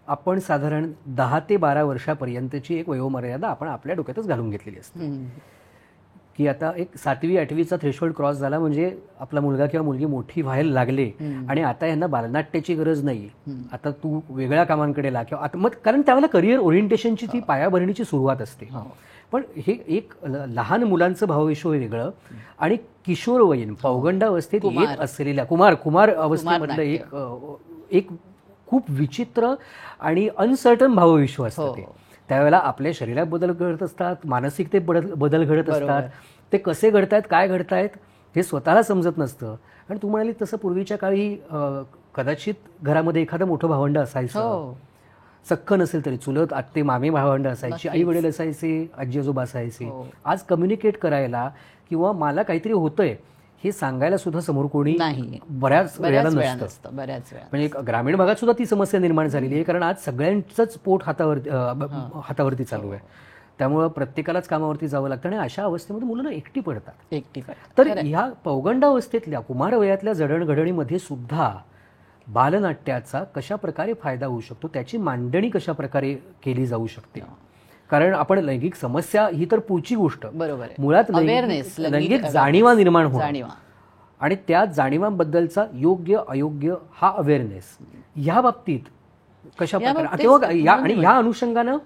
आपण साधारण 10 ते 12 वर्षापर्यंतची एक वयोमर्यादा आपण आपल्या डोक्यातच घालून घेतलेली असते की आता एक 7वी 8वीचा थ्रेशोल्ड क्रॉस झाला म्हणजे आपला मुलगा किंवा मुलगी मोठी व्हायला लागले आणि आता यांना बालनाट्याची गरज नाही, आता तू वेगळ्या कामांकडे ला किंवा आता मग कारण त्यावेळेला करिअर ओरिएंटेशनची ती पायाभरणीची सुरुवात असते. पण हे एक लहान मुलांचं भावविश्व वेगळं आणि किशोरवयीन पौगंडावस्थेत येत असलेल्या कुमार अवस्थेमधलं एक खूप विचित्र आणि अनसर्टन भावविश्व असतं. त्यावेळेला आपल्या शरीरात बदल घडत असतात, मानसिकतेत बदल घडत असतात. ते कसे घडतायत, काय घडतायत हे स्वतःला समजत नसतं. आणि तू म्हणाली तसं पूर्वीच्या काळी कदाचित घरामध्ये एखादं मोठं भावंड असायचं, सख्ख नसेल तरी चुलत आत्ते मामे भावंड असायची, आई वडील असायचे, आजी आजोबा असायचे. आज कम्युनिकेट करायला किंवा मला काहीतरी होतंय हे सांगायला सुद्धा समोर कोणी बऱ्याच वेळेला नसतं. म्हणजे ग्रामीण भागात सुद्धा ती समस्या निर्माण झालेली आहे, कारण आज सगळ्यांचंच पोट हातावरती चालू आहे. त्यामुळं प्रत्येकालाच कामावरती जावं लागतं आणि अशा अवस्थेमध्ये मुलं एकटी पडतात. तर ह्या पौगंडावस्थेतल्या कुमार वयातल्या जडणघडणीमध्ये सुद्धा बालनाट्याचा कशा प्रकारे फायदा होऊ शकतो, त्याची मांडणी कशा प्रकारे केली जाऊ शकते. कारण आपण लैंगिक समस्या ही तर पुढची गोष्ट, बरोबर, मुळात लैंगिक जाणीवा निर्माण होणं आणि त्या जाणीवांबद्दलचा योग्य अयोग्य हा अवेअरनेस ह्या बाबतीत कशा प्रकारे किंवा आणि ह्या अनुषंगानं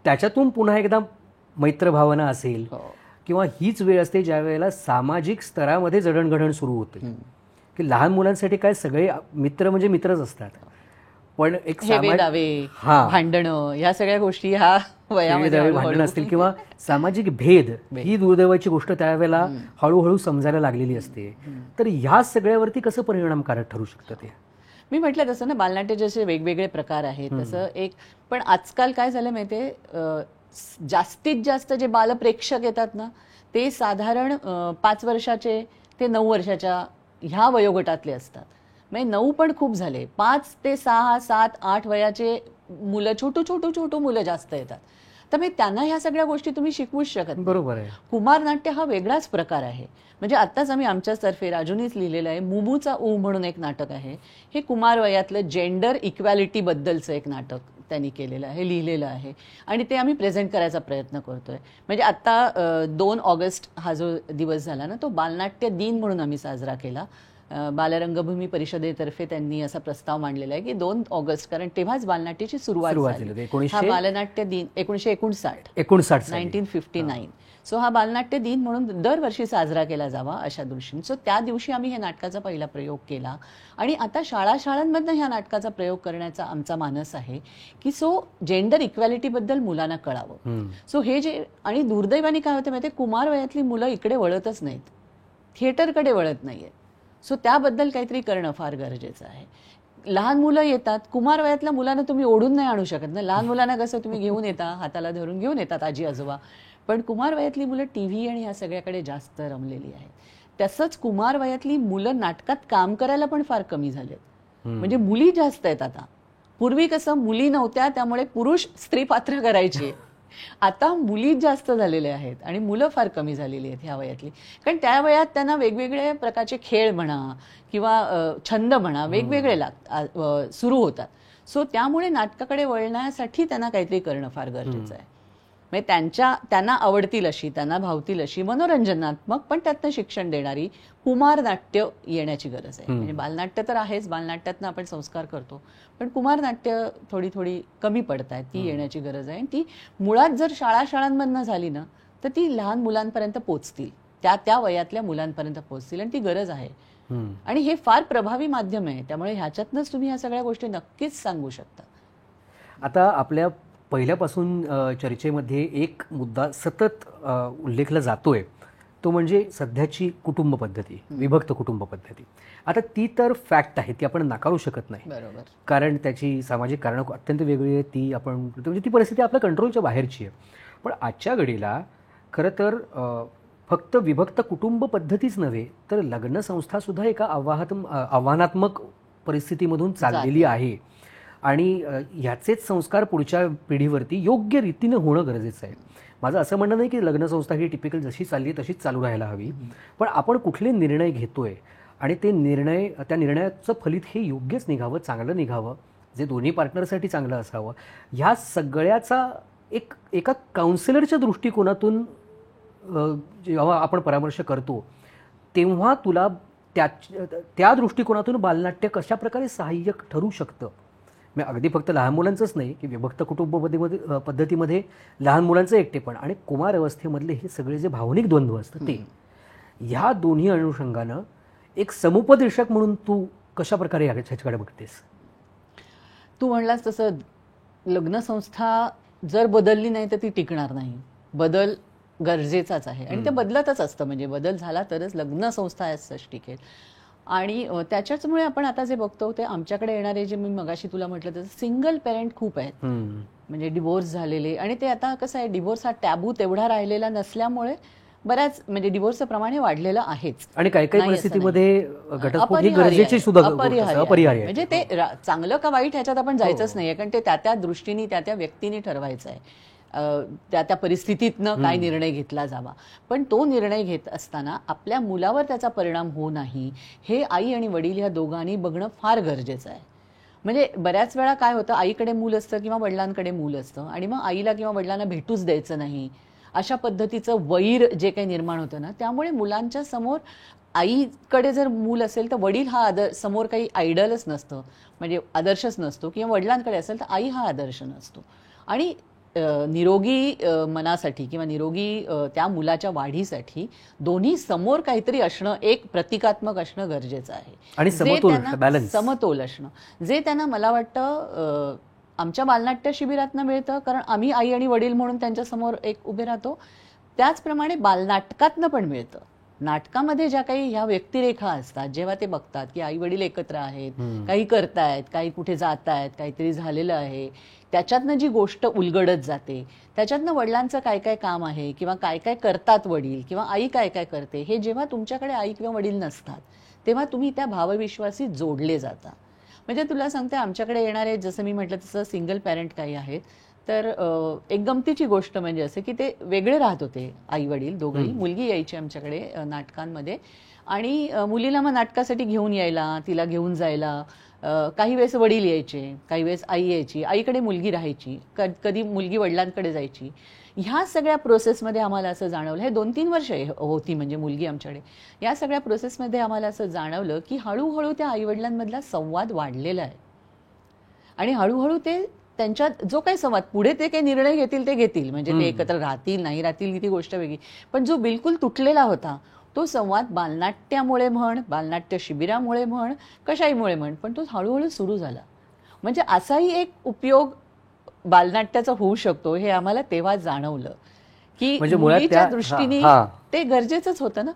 त्याच्यातून पुन्हा एकदा मैत्रभावना असेल किंवा हीच वेळ असते ज्या वेळेला सामाजिक स्तरामध्ये जडणघडण सुरू होते की लहान मुलांसाठी काय सगळे मित्र म्हणजे मित्रच असतात, पण एक भांडणं ह्या सगळ्या गोष्टी ह्या वयामध्ये भांडण असतील किंवा सामाजिक भेद ही दुर्दैवाची गोष्ट त्यावेळेला हळूहळू समजायला लागलेली असते. तर ह्या सगळ्यावरती कसं परिणामकारक ठरू शकतं ते? मी म्हटलं तसं ना, बालनाट्य जसे वेगवेगळे प्रकार आहेत तसं एक, पण आजकाल काय झालं माहितीये, जास्तीत जास्त जे बालप्रेक्षक येतात ना ते साधारण 5 वर्षाचे ते 9 वर्षाच्या ह्या वयोगटातले असतात. म्हणजे 9 पण खूप झाले, 5 ते 6, 7, 8 वयाचे मुलं, छोटू मुलं जास्त येतात. तर मग त्यांना ह्या सगळ्या गोष्टी तुम्ही शिकवूच शकत. बरोबर आहे. कुमार नाट्य हा वेगळाच प्रकार आहे. म्हणजे आत्ताच आम्ही आमच्यातर्फे राजूनीच लिहिलेलं आहे, मुमूचा ऊ म्हणून एक नाटक आहे. हे कुमार वयातलं जेंडर इक्वॅलिटी बद्दलचं एक नाटक त्यांनी केलेलं आहे, लिहिलेलं आहे आणि ते आम्ही प्रेझेंट करायचा प्रयत्न करतोय. म्हणजे आता 2 ऑगस्ट हा जो दिवस झाला ना, तो बालनाट्य दिन म्हणून आम्ही साजरा केला. बालरंगभूमी परिषदेतर्फे त्यांनी असा प्रस्ताव मांडलेला आहे की 2 ऑगस्ट, कारण तेव्हाच बालनाट्याची सुरुवात झाली. हा बालनाट्य दिन 1959. सो हा बालनाट्य दिन म्हणून दरवर्षी साजरा केला जावा अशा दृष्टीने. सो त्या दिवशी आम्ही ह्या नाटकाचा पहिला प्रयोग केला आणि आता शाळांमधनं ह्या नाटकाचा प्रयोग करण्याचा आमचा मानस आहे की जेंडर इक्वॅलिटीबद्दल मुलांना कळावं. सो हे जे, आणि दुर्दैवाने काय होतं माहिती, कुमार वयातली मुलं इकडे वळतच नाहीत, थिएटरकडे वळत नाहीयेत. सो त्याबद्दल काहीतरी करणं फार गरजेचं आहे. लहान मुलं येतात, कुमार वयातल्या मुलांना तुम्ही ओढून नाही आणू शकत ना. लहान मुलांना कसं तुम्ही घेऊन येता, हाताला धरून घेऊन येतात आजी आजोबा, पण कुमार वयातली मुलं टीव्ही आणि ह्या सगळ्याकडे जास्त रमलेली आहेत. तसंच कुमार वयातली मुलं नाटकात काम करायला पण फार कमी झालेत. म्हणजे मुली जास्त आहेत आता. पूर्वी कसं मुली नव्हत्या त्यामुळे पुरुष स्त्री पात्र करायचे, आता मुली जास्त झालेल्या आहेत आणि मुलं फार कमी झालेली आहेत ह्या वयातली. कारण त्या वयात त्यांना वेगवेगळे प्रकारचे खेळ म्हणा किंवा छंद म्हणा वेगवेगळे सुरू होतात. सो त्यामुळे नाटकाकडे वळण्यासाठी त्यांना काहीतरी करणं फार गरजेचं आहे. म्हणजे त्यांना आवडतील अशी, त्यांना भावतील अशी मनोरंजनात्मक पण त्यातनं शिक्षण देणारी कुमार नाट्य येण्याची गरज आहे. म्हणजे बालनाट्य तर आहेच, बालनाट्यातनं आपण संस्कार करतो, पण कुमार नाट्य थोडी थोडी कमी पडत आहेत, ती येण्याची गरज आहे. आणि ती मुळात जर शाळांमधनं झाली ना तर ती लहान मुलांपर्यंत पोचतील, त्या वयातल्या मुलांपर्यंत पोचतील आणि ती गरज आहे. आणि हे फार प्रभावी माध्यम आहे, त्यामुळे ह्याच्यातनंच तुम्ही ह्या सगळ्या गोष्टी नक्कीच सांगू शकता. आता आपल्या पहिल्यापासून चर्चेमध्ये एक मुद्दा सतत उल्लेखला जातोय, तो म्हणजे सध्याची कुटुंब पद्धती, विभक्त कुटुंब पद्धती. आता ती तर फॅक्ट आहे, ती आपण नाकारू शकत नाही. बरोबर. कारण त्याची सामाजिक कारणं अत्यंत वेगळी आहे, ती आपण म्हणजे ती परिस्थिती आपल्या कंट्रोलच्या बाहेरची आहे. पण आजच्या घडीला खरं तर फक्त विभक्त कुटुंब पद्धतीच नव्हे तर लग्नसंस्था सुद्धा एका आव्हानात्मक परिस्थितीमधून चाललेली आहे. आणि ह्याचेच संस्कार पुढच्या पिढीवरती योग्य रीतीनं होणं गरजेचं आहे. माझं असं म्हणणं नाही की लग्नसंस्था ही टिपिकल जशी चालली तशीच चालू राहायला हवी, पण आपण कुठले निर्णय घेतोय आणि त्या निर्णयाचं फलित हे योग्यच निघावं, चांगलं निघावं, जे दोन्ही पार्टनरसाठी चांगलं असावं, ह्या सगळ्याचा एका काउन्सिलरच्या दृष्टिकोनातून जेव्हा आपण परामर्श करतो तेव्हा तुला त्या दृष्टिकोनातून बालनाट्य कशा प्रकारे सहाय्यक ठरू शकतं. मी अगदी फक्त लहान मुलांचंच नाही की विभक्त कुटुंब पद्धतीमध्ये लहान मुलांचं एकटेपण आणि कुमार अवस्थेमधले हे सगळे जे भावनिक द्वंद्व असतं ते, ह्या दोन्ही अनुषंगानं एक समुपदेशक म्हणून तू कशा प्रकारे ह्याच्याकडे बघतेस? तू म्हणलास तसं लग्नसंस्था जर बदलली नाही तर ती टिकणार नाही. बदल गरजेचाच आहे आणि ते बदलतच असतं. म्हणजे बदल झाला तरच लग्नसंस्था टिकेल. आणि त्याच्याचमुळे आपण आता जे बघतो ते आमच्याकडे येणारे जे मी मगाशी तुला म्हटलं तसं सिंगल पेरेंट खूप आहेत. म्हणजे डिवोर्स झालेले, आणि ते आता कसं आहे, डिवोर्स हा टॅबू तेवढा राहिलेला नसल्यामुळे बऱ्याच म्हणजे डिवोर्सचं प्रमाण हे वाढलेलं आहेच. आणि काही काही परिस्थितीमध्ये घटस्फोट ही गरजेची सुद्धा अपरिहार्य. म्हणजे ते चांगलं का वाईट ह्याच्यात आपण जायचंच नाहीये, कारण ते त्या दृष्टीने त्या व्यक्तीने ठरवायचं आहे, त्या परिस्थितीतनं काय निर्णय घेतला जावा. पण तो निर्णय घेत असताना आपल्या मुलावर त्याचा परिणाम होऊ नाही हे आई आणि वडील ह्या दोघांनी बघणं फार गरजेचं आहे. म्हणजे बऱ्याच वेळा काय होतं, आईकडे मूल असतं किंवा वडिलांकडे मूल असतं आणि मग आईला किंवा वडिलांना भेटूच द्यायचं नाही, अशा पद्धतीचं वैर जे काही निर्माण होतं ना, त्यामुळे मुलांच्या समोर आईकडे जर मूल असेल तर वडील हा समोर काही आयडलच नसतं, म्हणजे आदर्शच नसतो, किंवा वडिलांकडे असेल तर आई हा आदर्श नसतो. आणि निरोगी मनासाठी किंवा निरोगी त्या मुलाच्या वाढीसाठी दोन्ही समोर काहीतरी असणं, एक प्रतिकात्मक असणं गरजेचं आहे आणि समतोल असणं, जे त्यांना मला वाटतं आमच्या बालनाट्य शिबिरातनं मिळतं, कारण आम्ही आई आणि वडील म्हणून त्यांच्यासमोर एक उभे राहतो. त्याचप्रमाणे बालनाटकातनं पण मिळतं. नाटकामध्ये ज्या काही ह्या व्यक्तिरेखा असतात, जेव्हा ते बघतात की आई वडील एकत्र आहेत, काही करतायत, काही कुठे जात आहेत, काहीतरी झालेलं आहे, त्याच्यातनं जी गोष्ट उलगडत जाते, त्याच्यातनं वडिलांचं काय काय काम आहे किंवा काय काय करतात वडील किंवा आई काय काय करते, हे जेव्हा तुमच्याकडे आई किंवा वडील नसतात तेव्हा तुम्ही त्या भावविश्वासी जोडले जाता. म्हणजे तुला सांगते, आमच्याकडे येणारे जसं मी म्हटलं तसं सिंगल पॅरेंट काही आहेत, तर एक गमतीची गोष्ट म्हणजे असं की ते वेगळे राहत होते आई वडील दोघंही. मुलगी यायची आमच्याकडे नाटकांमध्ये आणि मुलीला मग नाटकासाठी घेऊन यायला, तिला घेऊन जायला काही वेळेस वडील यायचे, काही वेळेस आई यायची, आईकडे मुलगी राहायची, कधी मुलगी वडिलांकडे जायची. ह्या सगळ्या प्रोसेसमध्ये आम्हाला असं जाणवलं, हे 2-3 वर्ष होती म्हणजे मुलगी आमच्याकडे, या सगळ्या प्रोसेसमध्ये आम्हाला असं जाणवलं की हळूहळू त्या आईवडिलांमधला संवाद वाढलेला आहे. आणि हळूहळू ते त्यांच्यात जो काही संवाद, पुढे ते काही निर्णय घेतील ते घेतील, म्हणजे ते एकत्र राहतील नाही राहतील ती गोष्ट वेगळी, पण जो बिलकुल तुटलेला होता तो संवाद बालनाट्यामुळे म्हण, बालनाट्य शिबिरामुळे म्हण, कशाहीमुळे म्हण, पण तो हळूहळू सुरू झाला. म्हणजे असाही एक उपयोग बालनाट्याचा होऊ शकतो हे आम्हाला तेव्हा जाणवलं की मुलीच्या दृष्टीने ते गरजेचंच होतं ना,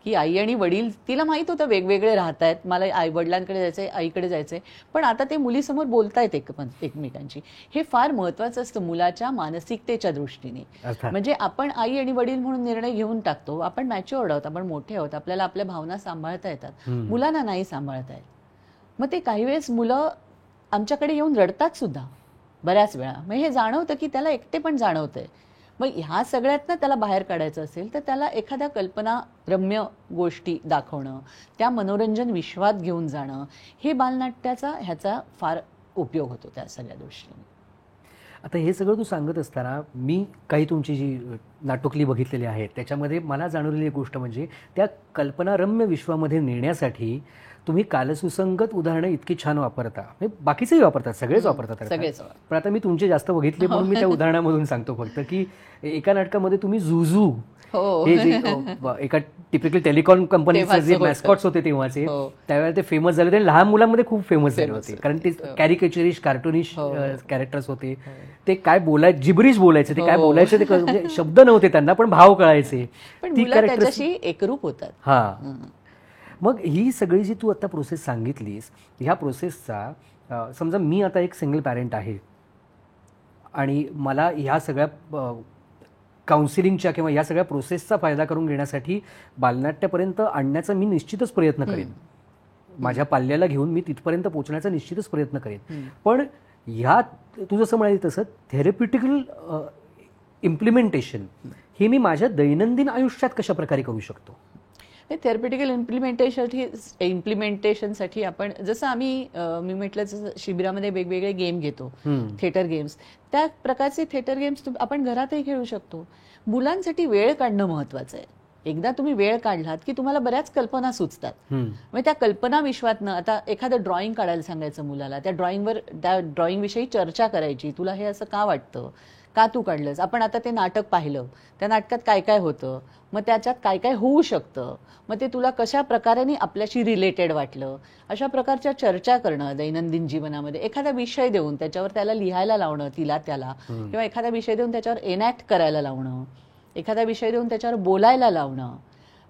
की आई आणि वडील, तिला माहित होतं वेगवेगळे राहत आहेत, मला आई वडिलांकडे जायचंय, आईकडे जायचंय, पण आता ते मुलीसमोर बोलतायत एकमेकांची. हे फार महत्वाचं असतं मुलाच्या मानसिकतेच्या दृष्टीने. म्हणजे आपण आई आणि वडील म्हणून निर्णय घेऊन टाकतो, आपण मॅच्युअर्ड आहोत, आपण मोठे आहोत, आपल्याला आपल्या भावना सांभाळता येतात, मुलांना नाही सांभाळता येत. मग ते काही वेळेस मुलं आमच्याकडे येऊन रडतात सुद्धा बऱ्याच वेळा. मग हे जाणवतं की त्याला एकटे पण जाणवतंय. मग ह्या सगळ्यातनं त्याला बाहेर काढायचं असेल तर त्याला एखाद्या कल्पनारम्य गोष्टी दाखवणं, त्या मनोरंजन विश्वात घेऊन जाणं, हे बालनाट्याचा ह्याचा फार उपयोग होतो त्या सगळ्या दृष्टीने. आता हे सगळं तू सांगत असताना मी काही तुमची जी नाटुकली बघितलेली आहेत त्याच्यामध्ये मला जाणवलेली एक गोष्ट म्हणजे त्या कल्पनारम्य विश्वामध्ये नेण्यासाठी तुम्ही कालसुसंगत उदाहरणं इतकी छान वापरता. म्हणजे बाकीचेही वापरतात, सगळेच वापरतात सगळेच. पण आता मी तुमचे जास्त बघितले म्हणून मी त्या उदाहरणामधून सांगतो फक्त की एका नाटकामध्ये तुम्ही झुझू हे जे एका टिपिकल टेलिकॉम कंपनीचे जे मॅस्कॉट्स होते तेव्हाचे, त्यावेळेला ते फेमस झाले होते. लहान मुलांमध्ये खूप फेमस झाले होते कारण ते कॅरिकेचरिश कार्टुनिश कॅरेक्टर्स होते. ते काय जिब्रिश बोलायचे, ते काय बोलायचे ते म्हणजे शब्द नव्हते त्यांना पण भाव कळायचे. ती कॅरेक्टरशी एकरूप होतात. हा. मग ही सगळी जी तू आता प्रोसेस सांगितलीस, ह्या प्रोसेसचा समजा मी आता एक सिंगल पॅरेंट आहे आणि मला ह्या सगळ्या काउन्सिलिंगच्या किंवा या सगळ्या प्रोसेसचा फायदा करून घेण्यासाठी बालनाट्यापर्यंत आणण्याचा मी निश्चितच प्रयत्न करेन. माझ्या पाल्याला घेऊन मी तिथपर्यंत पोहोचण्याचा निश्चितच प्रयत्न करेन. पण ह्या तू जसं म्हणाली तसं थेरप्युटिकल इम्प्लिमेंटेशन हे मी माझ्या दैनंदिन आयुष्यात कशा प्रकारे करू शकतो? थेरप्युटिकल इम्प्लिमेंटेशनसाठी आपण जसं मी म्हटलं जसं शिबिरामध्ये वेगवेगळे गेम घेतो, थिएटर गेम्स, त्या प्रकारचे थिएटर गेम्स आपण घरातही खेळू शकतो. मुलांसाठी वेळ काढणं महत्वाचं आहे. एकदा तुम्ही वेळ काढलात की तुम्हाला बऱ्याच कल्पना सुचतात. म्हणजे त्या कल्पना विश्वातनं आता एखादं ड्रॉइंग काढायला सांगायचं मुलाला, त्या ड्रॉइंग विषयी चर्चा करायची. तुला हे असं का वाटतं, का तू काढलंस? आपण आता ते नाटक पाहिलं, त्या नाटकात काय काय होतं, मग त्याच्यात काय काय होऊ शकतं, मग ते तुला कशा प्रकारे आपल्याशी रिलेटेड वाटलं, अशा प्रकारच्या चर्चा करणं दैनंदिन जीवनामध्ये. एखादा विषय देऊन त्याच्यावर त्याला लिहायला लावणं, तिला त्याला, किंवा एखादा विषय देऊन त्याच्यावर एनॅक्ट करायला लावणं, एखादा विषय देऊन त्याच्यावर बोलायला लावणं.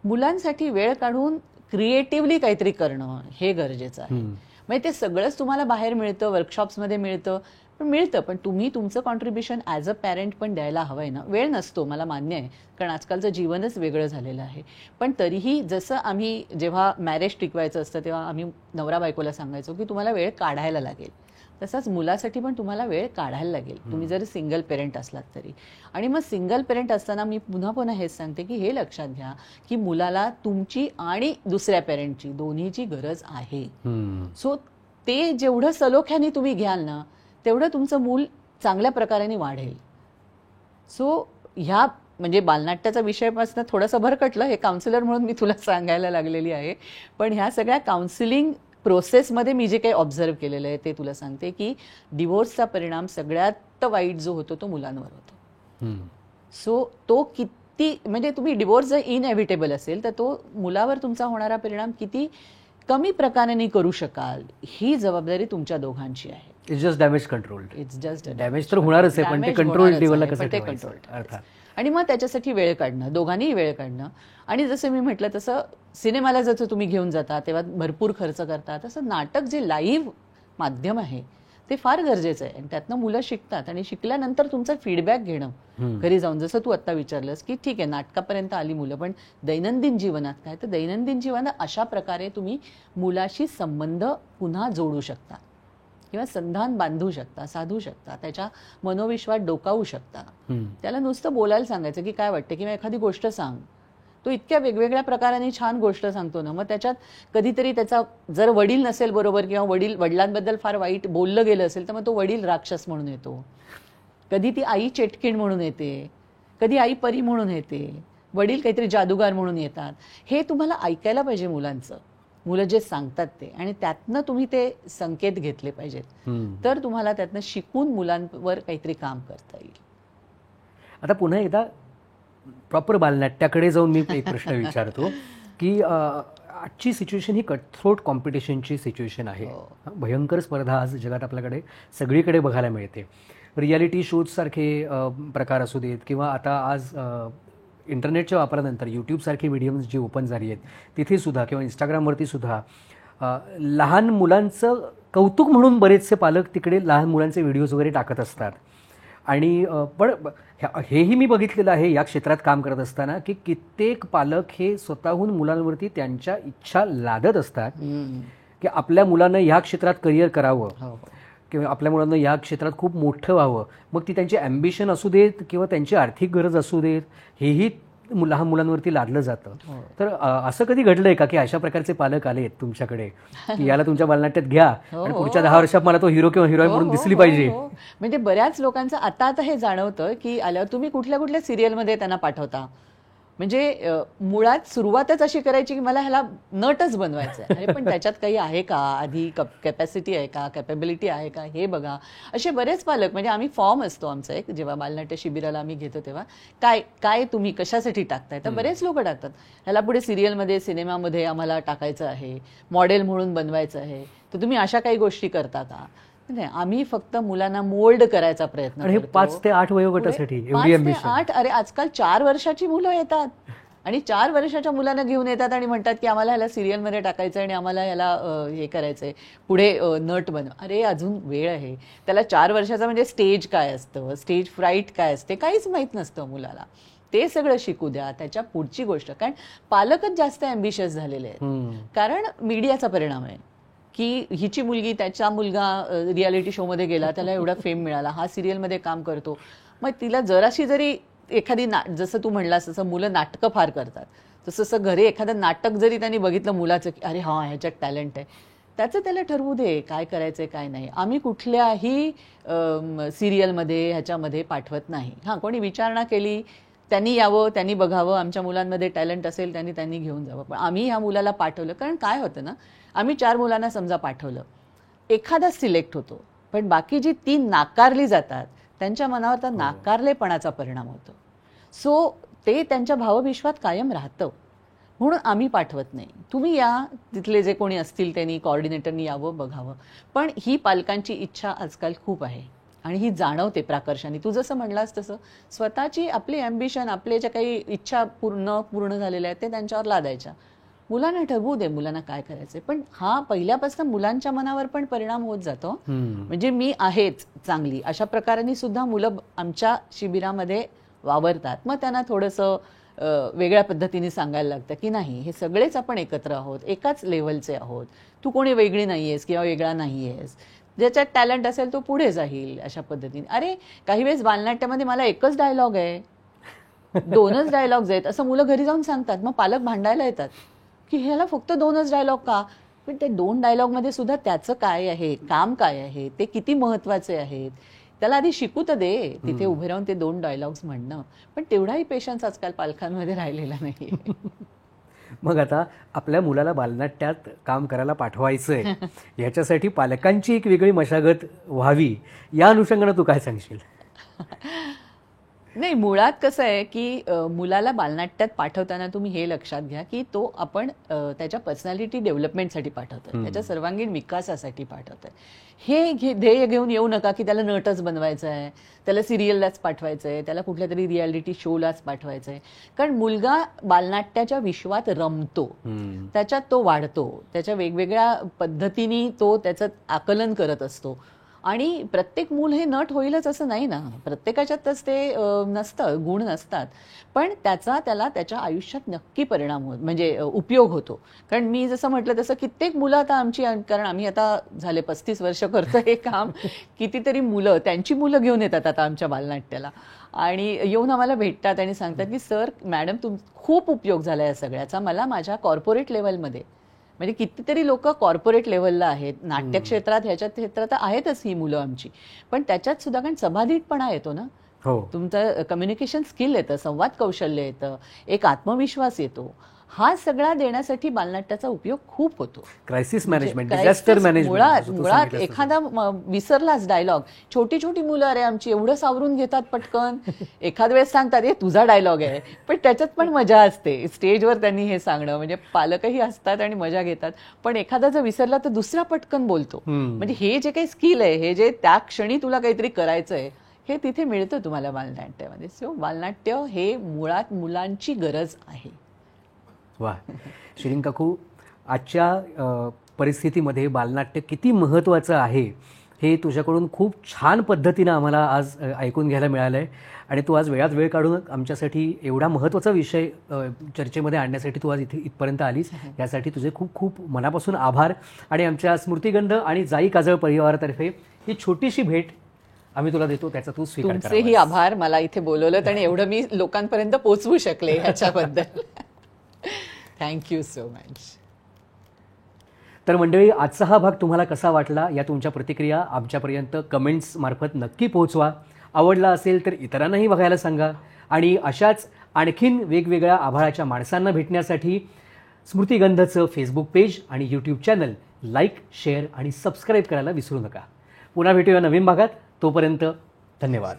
मुलांसाठी वेळ काढून क्रिएटिव्हली काहीतरी करणं हे गरजेचं आहे. म्हणजे ते सगळंच तुम्हाला बाहेर मिळतं, वर्कशॉप्समध्ये मिळतं, पण तुम्ही तुमचं कॉन्ट्रीब्युशन ॲज अ पॅरेंट पण द्यायला हवंय ना. वेळ नसतो, मला मान्य आहे, कारण आजकालचं जीवनच वेगळं झालेलं आहे. पण तरीही जसं आम्ही जेव्हा मॅरेज टिकवायचं असतं तेव्हा आम्ही नवरा बायकोला सांगायचो की तुम्हाला वेळ काढायला लागेल, तसंच मुलासाठी पण तुम्हाला वेळ काढायला लागेल, तुम्ही जर सिंगल पेरेंट असलात तरी. आणि मग सिंगल पेरेंट असताना मी पुन्हा हेच सांगते की हे लक्षात घ्या की मुलाला तुमची आणि दुसऱ्या पेरेंटची दोन्हीची गरज आहे. सो ते जेवढं सलोख्याने तुम्ही घ्याल ना तेवढं तुमचं मूल चांगल्या प्रकाराने वाढेल. सो ह्या म्हणजे बालनाट्याचा विषयापासून थोडंसं भरकटलं, हे काउन्सिलर म्हणून मी तुला सांगायला लागलेली आहे. पण ह्या सगळ्या काउन्सिलिंग प्रोसेसमध्ये मी जे काही ऑब्झर्व केलेलं आहे ते तुला सांगते की डिवोर्सचा परिणाम सगळ्यात वाईट जो होतो तो मुलांवर होतो. सो तो किती म्हणजे तुम्ही डिवोर्स जर इनएव्हिटेबल असेल तर तो मुलावर तुमचा होणारा परिणाम किती कमी प्रकाराने करू शकाल ही जबाबदारी तुमच्या दोघांची आहे. It's just damage control. It's just damage तर होणारच आहे, पण ते कंट्रोल लेवलला कसं ठेवायचं. आणि मग त्याच्यासाठी वेळ काढणं, दोघांनीही वेळ काढणं. आणि जसं मी म्हटलं तसं सिनेमाला जसं तुम्ही घेऊन जाता तेव्हा भरपूर खर्च करता, तसं नाटक जे लाईव्ह माध्यम आहे ते फार गरजेचं आहे. आणि त्यातनं मुलं शिकतात आणि शिकल्यानंतर तुमचा फीडबॅक घेणं घरी जाऊन. जसं तू आता विचारलंस की ठीक आहे नाटकापर्यंत आली मुलं, पण दैनंदिन जीवनात काय, तर दैनंदिन जीवनात अशा प्रकारे तुम्ही मुलाशी संबंध पुन्हा जोडू शकता किंवा संधान बांधू शकता, साधू शकता, त्याच्या मनोविश्वात डोकावू शकता. त्याला नुसतं बोलायला सांगायचं की काय वाटतं किंवा एखादी गोष्ट सांग. तो इतक्या वेगवेगळ्या प्रकाराने छान गोष्ट सांगतो ना, मग त्याच्यात कधीतरी त्याचा जर वडील नसेल बरोबर किंवा वडिलांबद्दल फार वाईट बोललं गेलं असेल तर मग तो वडील राक्षस म्हणून येतो, कधी ती आई चेटकीण म्हणून येते, कधी आई परी म्हणून येते, वडील काहीतरी जादूगार म्हणून येतात. हे तुम्हाला ऐकायला पाहिजे मुलांचं, मुलं जे सांगतात ते, आणि त्यातनं तुम्ही ते संकेत घेतले पाहिजेत, तर तुम्हाला त्यातनं शिकून मुलांवर काहीतरी काम करता येईल. आता पुन्हा एकदा प्रॉपर बालनाट्याकडे जाऊन मी एक प्रश्न विचारतो की आजची सिच्युएशन ही कटथ्रोट कॉम्पिटिशनची सिच्युएशन आहे. भयंकर स्पर्धा आज जगात आपल्याकडे सगळीकडे बघायला मिळते. रियालिटी शोजसारखे प्रकार असू देत किंवा आता आज इंटरनेटच्या वापरानंतर यूट्यूबसारखी मीडियम्स जी ओपन झाली आहेत तिथे सुद्धा किंवा इंस्टाग्रामवरती सुद्धा लहान मुलांचं कौतुक म्हणून बरेचसे पालक तिकडे लहान मुलांचे व्हिडिओज वगैरे टाकत असतात. आणि पण हेही मी बघितलेलं आहे या क्षेत्रात काम करत असताना की कित्येक पालक हे स्वतःहून मुलांवरती त्यांच्या इच्छा लादत असतात की आपल्या मुलानं ह्या क्षेत्रात करिअर करावं. किंवा आपल्या मुलांना या क्षेत्रात खूप मोठं व्हावं, मग ती त्यांची ॲम्बिशन असू देत किंवा त्यांची आर्थिक गरज असू देत, हेही लहान मुलांवरती लादलं जातं. तर असं कधी घडलंय का की अशा प्रकारचे पालक आलेत तुमच्याकडे की याला तुमच्या बालनाट्यात घ्या आणि पुढच्या 10 वर्षात मला तो हिरो किंवा हिरोईन म्हणून दिसली पाहिजे? म्हणजे बऱ्याच लोकांचं आता हे जाणवतं की आल्यावर तुम्ही कुठल्या कुठल्या सिरियलमध्ये त्यांना पाठवता. म्हणजे मुळात सुरुवातच अशी करायची की मला ह्याला नटच बनवायचं आहे. अरे पण त्याच्यात काही आहे का, आधी कॅपॅसिटी आहे का, कॅपेबिलिटी आहे का, हे बघा. असे बरेच पालक, म्हणजे आम्ही फॉर्म असतो आमचा एक, जेव्हा बालनाट्य शिबिराला आम्ही घेतो तेव्हा, काय काय तुम्ही कशासाठी टाकताय. तर बरेच लोक टाकतात ह्याला पुढे सिरियलमध्ये, सिनेमामध्ये आम्हाला टाकायचं आहे, मॉडेल म्हणून बनवायचं आहे, तर तुम्ही अशा काही गोष्टी करता का. नाही, आम्ही फक्त मुलांना मोल्ड करायचा प्रयत्न करतो. 5 ते 8 वयोगटासाठी 5 ते 8, अरे आजकाल 4 वर्षाची मुलं येतात आणि 4 वर्षाच्या मुलांना घेऊन येतात आणि म्हणतात की आम्हाला ह्याला सिरियलमध्ये टाकायचं आणि आम्हाला ह्याला हे करायचंय, पुढे नट बनव. अरे अजून वेळ आहे. त्याला 4 वर्षाचा म्हणजे स्टेज काय असतं, स्टेज फ्राईट काय असते, काहीच माहीत नसतं मुलाला. ते सगळं शिकू द्या. त्याच्या पुढची गोष्ट, कारण पालकच जास्त ॲम्बिशियस झालेले आहेत, कारण मीडियाचा परिणाम आहे की हिची मुलगी, त्याचा मुलगा रियालिटी शोमध्ये गेला, त्याला एवढा फेम मिळाला, हा सिरियलमध्ये काम करतो. मग तिला जराशी जरी एखादी जसं तू म्हणलास तसं मुलं नाटकं फार करतात, तसं घरी एखादं नाटक जरी त्यांनी बघितलं मुलाचं की अरे हां ह्याच्यात टॅलेंट आहे, त्याचं त्याला ठरवू दे काय करायचंय काय नाही. आम्ही कुठल्याही सिरियलमध्ये ह्याच्यामध्ये पाठवत नाही. हां, कोणी विचारणा केली, त्यांनी यावं, त्यांनी बघावं, आमच्या मुलांमध्ये टॅलेंट असेल त्यांनी घेऊन जावं. पण आम्ही ह्या मुलाला पाठवलं, कारण काय होतं ना, आम्ही 4 मुलांना समजा पाठवलं, एखादा सिलेक्ट होतो, पण बाकी जी 3 नाकारली जातात त्यांच्या मनावर तर नाकारलेपणाचा परिणाम होतो. सो ते त्यांच्या भावविश्वात कायम राहतं, म्हणून आम्ही पाठवत नाही. तुम्ही या, तिथले जे कोणी असतील त्यांनी, कोऑर्डिनेटरनी यावं, बघावं. पण ही पालकांची इच्छा आजकाल खूप आहे आणि ही जाणवते प्राकर्षाने. तू जसं म्हणलास तसं स्वतःची आपली ॲम्बिशन, आपले ज्या काही इच्छा पूर्ण झालेल्या आहेत ते त्यांच्यावर लादायच्या. मुलांना ठरवू दे मुलांना काय करायचंय. पण हा पहिल्यापासून मुलांच्या मनावर पण परिणाम होत जातो. म्हणजे मी आहेच चांगली अशा प्रकाराने सुद्धा मुलं आमच्या शिबिरामध्ये वावरतात. मग त्यांना थोडंसं वेगळ्या पद्धतीने सांगायला लागतं की नाही, हे सगळेच आपण एकत्र आहोत, एकाच लेव्हलचे आहोत, तू कोणी वेगळी नाहीयेस किंवा वेगळा नाहीयेस, ज्याच्यात टॅलेंट असेल तो पुढे जाईल, अशा पद्धतीने. अरे काही वेळेस बालनाट्यामध्ये मला एकच डायलॉग आहे, 2च डायलॉग्स आहेत असं मुलं घरी जाऊन सांगतात. मग पालक भांडायला येतात की ह्याला फक्त 2च डायलॉग का. पण ते 2 डायलॉगमध्ये सुद्धा त्याचं काय आहे, काम काय आहे, ते किती महत्वाचे आहेत, त्याला आधी शिकू तर दे. तिथे उभे राहून ते 2 डायलॉग्स म्हणणं, पण तेवढाही पेशन्स आजकाल पालकांमध्ये राहिलेला नाही. मग आता आपल्या मुलाला बालनाट्यात काम करायला पाठवायचंय, याच्यासाठी पालकांची एक वेगळी मशागत व्हावी, या अनुषंगाने तू काय सांगशील? नाही, मुळात कसं आहे की मुलाला बालनाट्यात पाठवताना तुम्ही हे लक्षात घ्या की तो आपण त्याच्या पर्सनॅलिटी डेव्हलपमेंटसाठी पाठवतोय, त्याच्या सर्वांगीण विकासासाठी पाठवतोय. हे ध्येय घेऊन येऊ नका की त्याला नटच बनवायचं आहे, त्याला सिरियललाच पाठवायचं आहे, त्याला कुठल्या तरी रियालिटी शोलाच पाठवायचं आहे. कारण मुलगा बालनाट्याच्या विश्वात रमतो, त्याच्यात तो वाढतो, त्याच्या वेगवेगळ्या पद्धतीने तो त्याचं आकलन करत असतो. आणि प्रत्येक मूल हे नट होईलच असं नाही ना, प्रत्येकाच्यातच ते नसतं, गुण नसतात. पण त्याला त्याच्या आयुष्यात नक्की परिणाम होतो, म्हणजे उपयोग होतो. कारण मी जसं म्हटलं तसं कित्येक मुलं आता आमची, कारण आम्ही आता झाले 35 वर्ष करतो हे काम, कितीतरी मुलं त्यांची मुलं घेऊन येतात आता आमच्या बालनाट्याला आणि येऊन आम्हाला भेटतात आणि सांगतात की सर, मॅडम खूप उपयोग झाला या सगळ्याचा मला माझ्या कॉर्पोरेट लेवलमध्ये. म्हणजे कितीतरी लोक कॉर्पोरेट लेवलला आहेत, नाट्य क्षेत्रात, ह्याच्या क्षेत्रात आहेतच ही मुलं आमची, पण त्याच्यात सुद्धा कारण सभाधीटपणा येतो ना, तुमचं कम्युनिकेशन स्किल येतं, संवाद कौशल्य येतं, एक आत्मविश्वास येतो. हा सगळा देण्यासाठी बालनाट्याचा उपयोग खूप होतो. Crisis management, disaster management. मुळात एखादा विसरलाच डायलॉग, छोटी छोटी मुलं अरे आमची एवढं सावरून घेतात पटकन, एखाद वेळेस सांगतात हे तुझा डायलॉग आहे, पण त्याच्यात पण मजा असते. स्टेजवर त्यांनी हे सांगणं, म्हणजे पालकही असतात आणि मजा घेतात. पण एखादा जर विसरला तर दुसरा पटकन बोलतो. म्हणजे हे जे काही स्किल आहे, हे जे त्या क्षणी तुला काहीतरी करायचंय, हे तिथे मिळतं तुम्हाला बालनाट्यामध्ये. सो बालनाट्य हे मुळात मुलांची गरज आहे. वा, शिरीन काकू, आजच्या परिस्थितीमध्ये बालनाट्य किती महत्त्वाचं आहे हे तुझ्याकडून खूप छान पद्धतीनं आम्हाला आज ऐकून घ्यायला मिळालं आहे आणि तू आज वेळात वेळ काढून आमच्यासाठी एवढा महत्त्वाचा विषय चर्चेमध्ये आणण्यासाठी तू आज इथपर्यंत आलीस. यासाठी तुझे खूप खूप मनापासून आभार. आणि आमच्या स्मृतिगंध आणि जाई काजळ परिवारातर्फे ही छोटीशी भेट आम्ही तुला देतो, त्याचा तू स्वीकार करा. तुमचेही आभार, मला इथे बोलवलं आणि एवढं मी लोकांपर्यंत पोहोचवू शकले ह्याच्याबद्दल. Thank you so much. तर मंडळी, आजचा हा भाग तुम्हाला कसा वाटला या तुमच्या प्रतिक्रिया आमच्यापर्यंत कमेंट्स मार्फत नक्की पोहोचवा. आवडला असेल तर इतरांनाही बघायला सांगा. आणि अशाच आणखीन वेगवेगळ्या आभाळाच्या माणसांना भेटण्यासाठी स्मृतिगंधचं फेसबुक पेज आणि यूट्यूब चॅनल लाईक, शेअर आणि सबस्क्राईब करायला विसरू नका. पुन्हा भेटूया नवीन भागात. तोपर्यंत धन्यवाद.